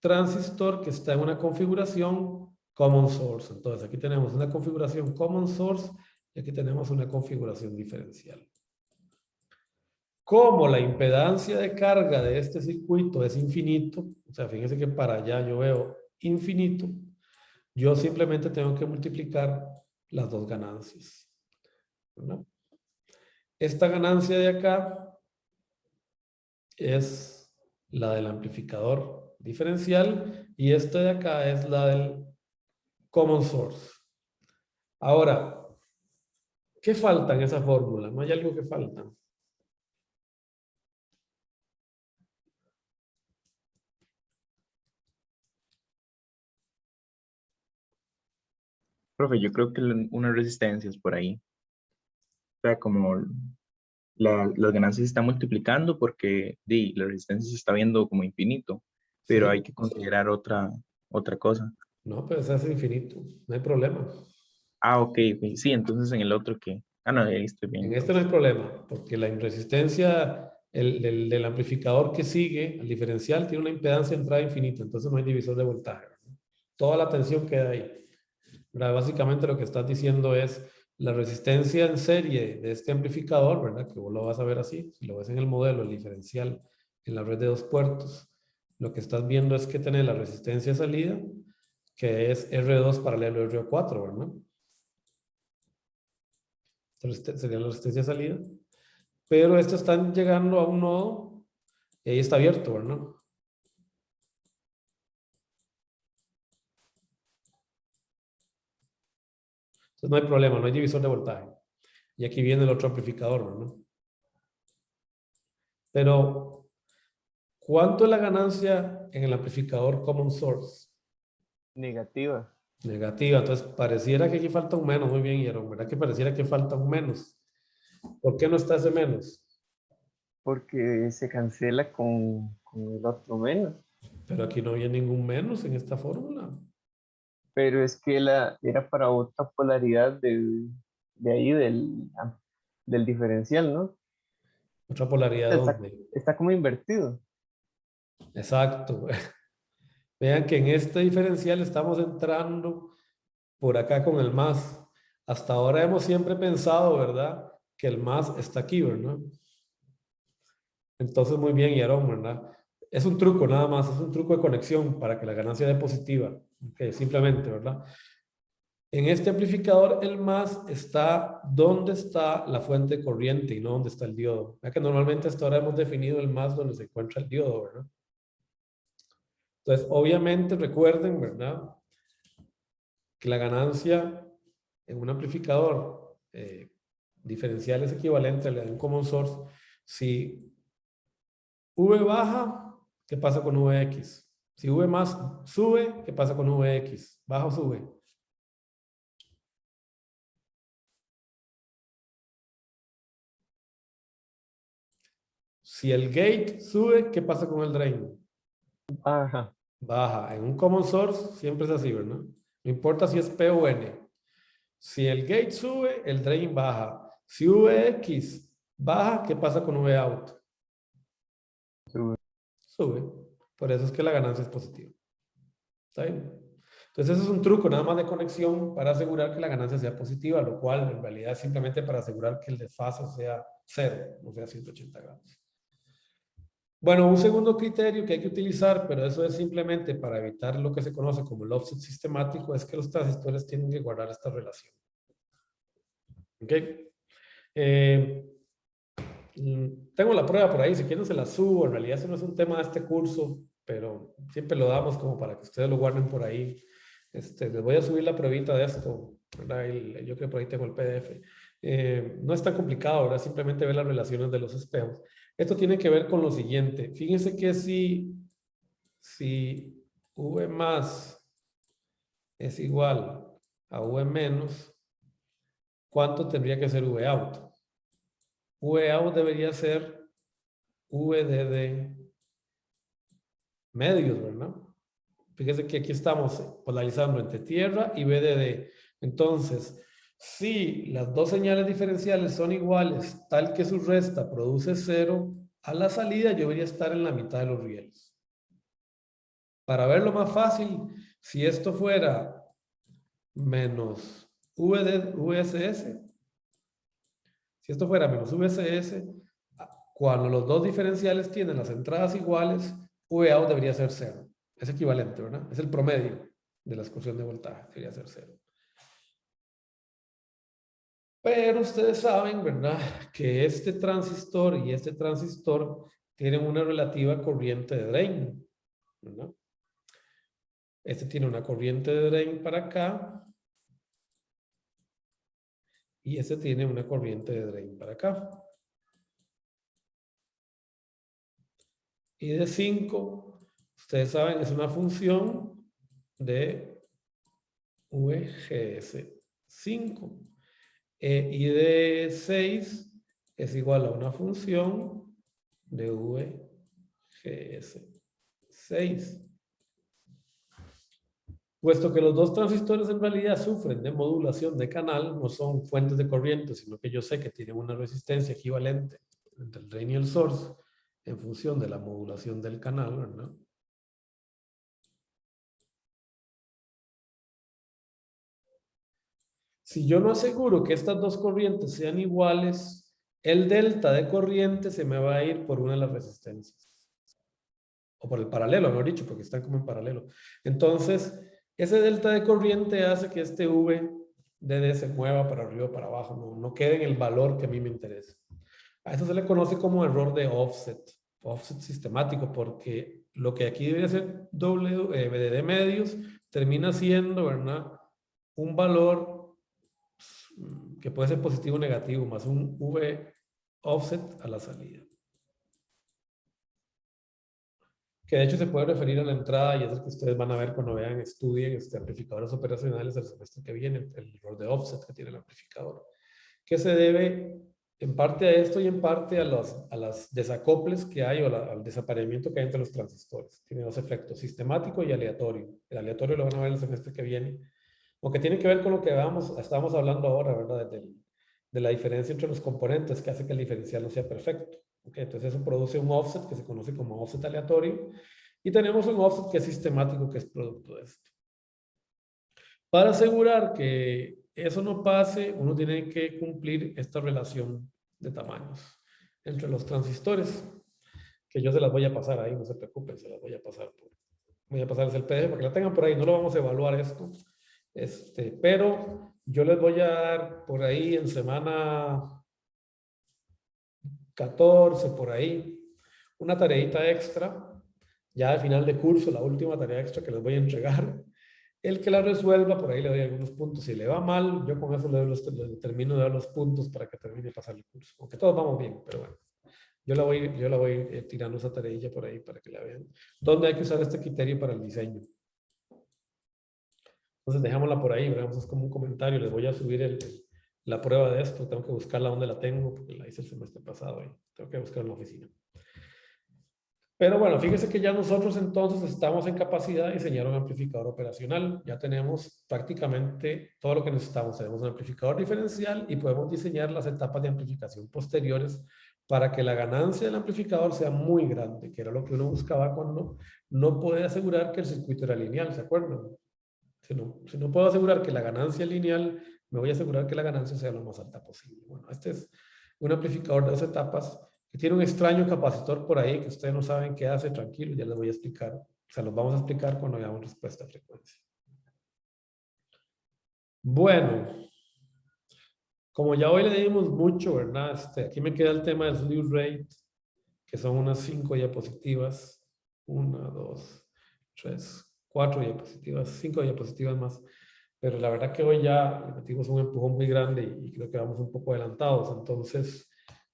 transistor que está en una configuración common source. Entonces aquí tenemos una configuración common source y aquí tenemos una configuración diferencial. Como la impedancia de carga de este circuito es infinito, o sea, fíjense que para allá yo veo infinito, yo simplemente tengo que multiplicar las dos ganancias, ¿verdad? Esta ganancia de acá es la del amplificador diferencial y esta de acá es la del common source. Ahora, ¿qué falta en esa fórmula? ¿No hay algo que falta? Profe, yo creo que unas resistencias por ahí. O sea, como las ganancias se están multiplicando porque la resistencia se está viendo como infinito, pero hay Sí. que considerar otra cosa. No, pues es infinito, no hay problema. Ah, ok, ok. Sí, entonces en el otro que... Ah, no, ahí estoy bien. En este no hay problema, porque la resistencia del amplificador que sigue, el diferencial, tiene una impedancia de entrada infinita, entonces no hay divisor de voltaje, ¿verdad? Toda la tensión queda ahí, ¿verdad? Básicamente lo que estás diciendo es la resistencia en serie de este amplificador, ¿verdad? Que vos lo vas a ver así, si lo ves en el modelo, el diferencial en la red de dos puertos, lo que estás viendo es que tiene la resistencia de salida, que es R2 paralelo a R4, ¿verdad? Sería la resistencia de salida. Pero estos están llegando a un nodo y ahí está abierto, ¿verdad? Entonces no hay problema, no hay divisor de voltaje. Y aquí viene el otro amplificador, ¿verdad? Pero, ¿cuánto es la ganancia en el amplificador common source? Negativa, Negativa. Entonces, pareciera que aquí falta un menos. Muy bien, Hierón, ¿verdad? Que pareciera que falta un menos. ¿Por qué no está ese menos? porque se cancela con el otro menos. Pero aquí no había ningún menos en esta fórmula. Pero es que era para otra polaridad de ahí del diferencial, ¿no? Otra polaridad Está, donde. está como invertido. Exacto. Vean que en este diferencial estamos entrando por acá con el más. Hasta ahora hemos siempre pensado, ¿verdad? Que el más está aquí, ¿verdad? Entonces, muy bien, Yaron, ¿verdad? Es un truco nada más, es un truco de conexión para que la ganancia dé positiva. Okay, simplemente, ¿verdad? En este amplificador, el más está donde está la fuente de corriente y no donde está el diodo. Ya que normalmente hasta ahora hemos definido el más donde se encuentra el diodo, ¿verdad? Entonces, obviamente, recuerden, ¿verdad? Que la ganancia en un amplificador diferencial es equivalente a la de un common source. Si V baja, ¿qué pasa con Vx? Si V más sube, ¿qué pasa con Vx? ¿Baja o sube? Si el gate sube, ¿qué pasa con el drain? Ajá. Baja. En un common source siempre es así, ¿verdad? No importa si es P o N. Si el gate sube, el drain baja. Si Vx baja, ¿qué pasa con Vout? sube. Por eso es que la ganancia es positiva. ¿Está bien? Entonces, eso es un truco nada más de conexión para asegurar que la ganancia sea positiva, lo cual en realidad es simplemente para asegurar que el desfase sea 0, no sea 180 grados. Bueno, un segundo criterio que hay que utilizar, pero eso es simplemente para evitar lo que se conoce como el offset sistemático, es que los transistores tienen que guardar esta relación. ¿Ok? Tengo la prueba por ahí, si quieren se la subo. En realidad eso no es un tema de este curso, pero siempre lo damos como para que ustedes lo guarden por ahí. Les voy a subir la pruebita de esto, ¿verdad? Yo creo que por ahí tengo el PDF. No es tan complicado, ¿verdad? Simplemente ver las relaciones de los espejos. Esto tiene que ver con lo siguiente. Fíjense que si V más es igual a V menos, ¿cuánto tendría que ser V out? V out debería ser VD medios, ¿verdad? Fíjense que aquí estamos polarizando entre tierra y VDD. Entonces, si las dos señales diferenciales son iguales, tal que su resta produce 0, a la salida yo debería estar en la mitad de los rieles. Para verlo más fácil, si esto fuera menos VSS, si esto fuera menos VSS, cuando los dos diferenciales tienen las entradas iguales, VOUT debería ser 0. Es equivalente, ¿verdad? Es el promedio de la excursión de voltaje, debería ser 0. Pero ustedes saben, ¿verdad? Que este transistor y este transistor tienen una relativa corriente de drain, ¿verdad? Este tiene una corriente de drain para acá. Y este tiene una corriente de drain para acá. Y de 5, ustedes saben, es una función de VGS5. Y de 6 es igual a una función de VGS6. Puesto que los dos transistores en realidad sufren de modulación de canal, no son fuentes de corriente, sino que yo sé que tienen una resistencia equivalente entre el drain y el source en función de la modulación del canal, ¿verdad? Si yo no aseguro que estas dos corrientes sean iguales, el delta de corriente se me va a ir por una de las resistencias. O por el paralelo, mejor dicho, porque están como en paralelo. Entonces, ese delta de corriente hace que este VDD se mueva para arriba o para abajo, no quede en el valor que a mí me interesa. A eso se le conoce como error de offset sistemático, porque lo que aquí debería ser VDD medios termina siendo, ¿verdad? Un valor que puede ser positivo o negativo, más un V offset a la salida. Que de hecho se puede referir a la entrada y es el que ustedes van a ver cuando vean, estudien amplificadores operacionales del semestre que viene, el error de offset que tiene el amplificador, que se debe en parte a esto y en parte a las desacoples que hay o al desapareamiento que hay entre los transistores. Tiene dos efectos, sistemático y aleatorio. El aleatorio lo van a ver el semestre que viene, aunque tiene que ver con lo que estábamos hablando ahora, ¿verdad? De la diferencia entre los componentes que hace que el diferencial no sea perfecto. Okay, entonces eso produce un offset que se conoce como offset aleatorio y tenemos un offset que es sistemático, que es producto de esto. Para asegurar que eso no pase, uno tiene que cumplir esta relación de tamaños entre los transistores, que yo se las voy a pasar ahí, no se preocupen, se las voy a pasar. Voy a pasarles el PDF para que la tengan por ahí, no lo vamos a evaluar esto. Pero yo les voy a dar por ahí en semana 14, por ahí, una tareita extra, ya al final de curso, la última tarea extra que les voy a entregar. El que la resuelva, por ahí le doy algunos puntos. Si le va mal, yo con eso le termino de dar los puntos para que termine de pasar el curso. Aunque todos vamos bien, pero bueno. Yo la voy tirando esa tareilla por ahí para que la vean. ¿Dónde hay que usar este criterio para el diseño? Entonces dejémosla por ahí, veamos, es como un comentario. Les voy a subir la prueba de esto. Tengo que buscarla donde la tengo, porque la hice el semestre pasado y tengo que buscarla en la oficina. Pero bueno, fíjense que ya nosotros entonces estamos en capacidad de diseñar un amplificador operacional. Ya tenemos prácticamente todo lo que necesitamos. Tenemos un amplificador diferencial y podemos diseñar las etapas de amplificación posteriores para que la ganancia del amplificador sea muy grande, que era lo que uno buscaba cuando no puede asegurar que el circuito era lineal, ¿se acuerdan? Si no puedo asegurar que la ganancia es lineal, me voy a asegurar que la ganancia sea lo más alta posible. Bueno, este es un amplificador de 2 etapas que tiene un extraño capacitor por ahí que ustedes no saben qué hace, tranquilo, ya les voy a explicar. O sea, los vamos a explicar cuando veamos respuesta a frecuencia. Bueno, como ya hoy le dimos mucho, ¿verdad? Aquí me queda el tema del slew rate, que son unas 5 diapositivas. 1, 2, 3, 4 diapositivas, 5 diapositivas más. Pero la verdad que hoy ya le metimos un empujón muy grande y creo que vamos un poco adelantados. Entonces,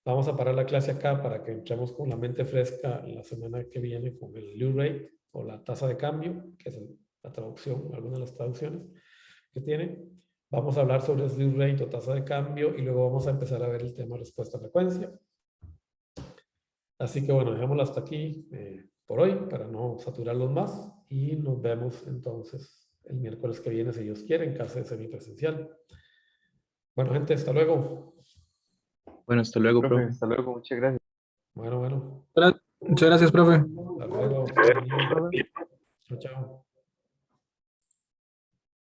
vamos a parar la clase acá para que entremos con la mente fresca la semana que viene con el slew rate o la tasa de cambio, que es la traducción, alguna de las traducciones que tiene. Vamos a hablar sobre slew rate o tasa de cambio y luego vamos a empezar a ver el tema respuesta a frecuencia. Así que bueno, dejémoslo hasta aquí por hoy para no saturarlos más y nos vemos entonces el miércoles que viene si Dios quiere en clase semipresencial. Bueno, gente, hasta luego. Bueno, hasta luego, Profe, profe. hasta luego, muchas gracias. Bueno. Muchas gracias, profe. Hasta luego. Profe. Chao, chao.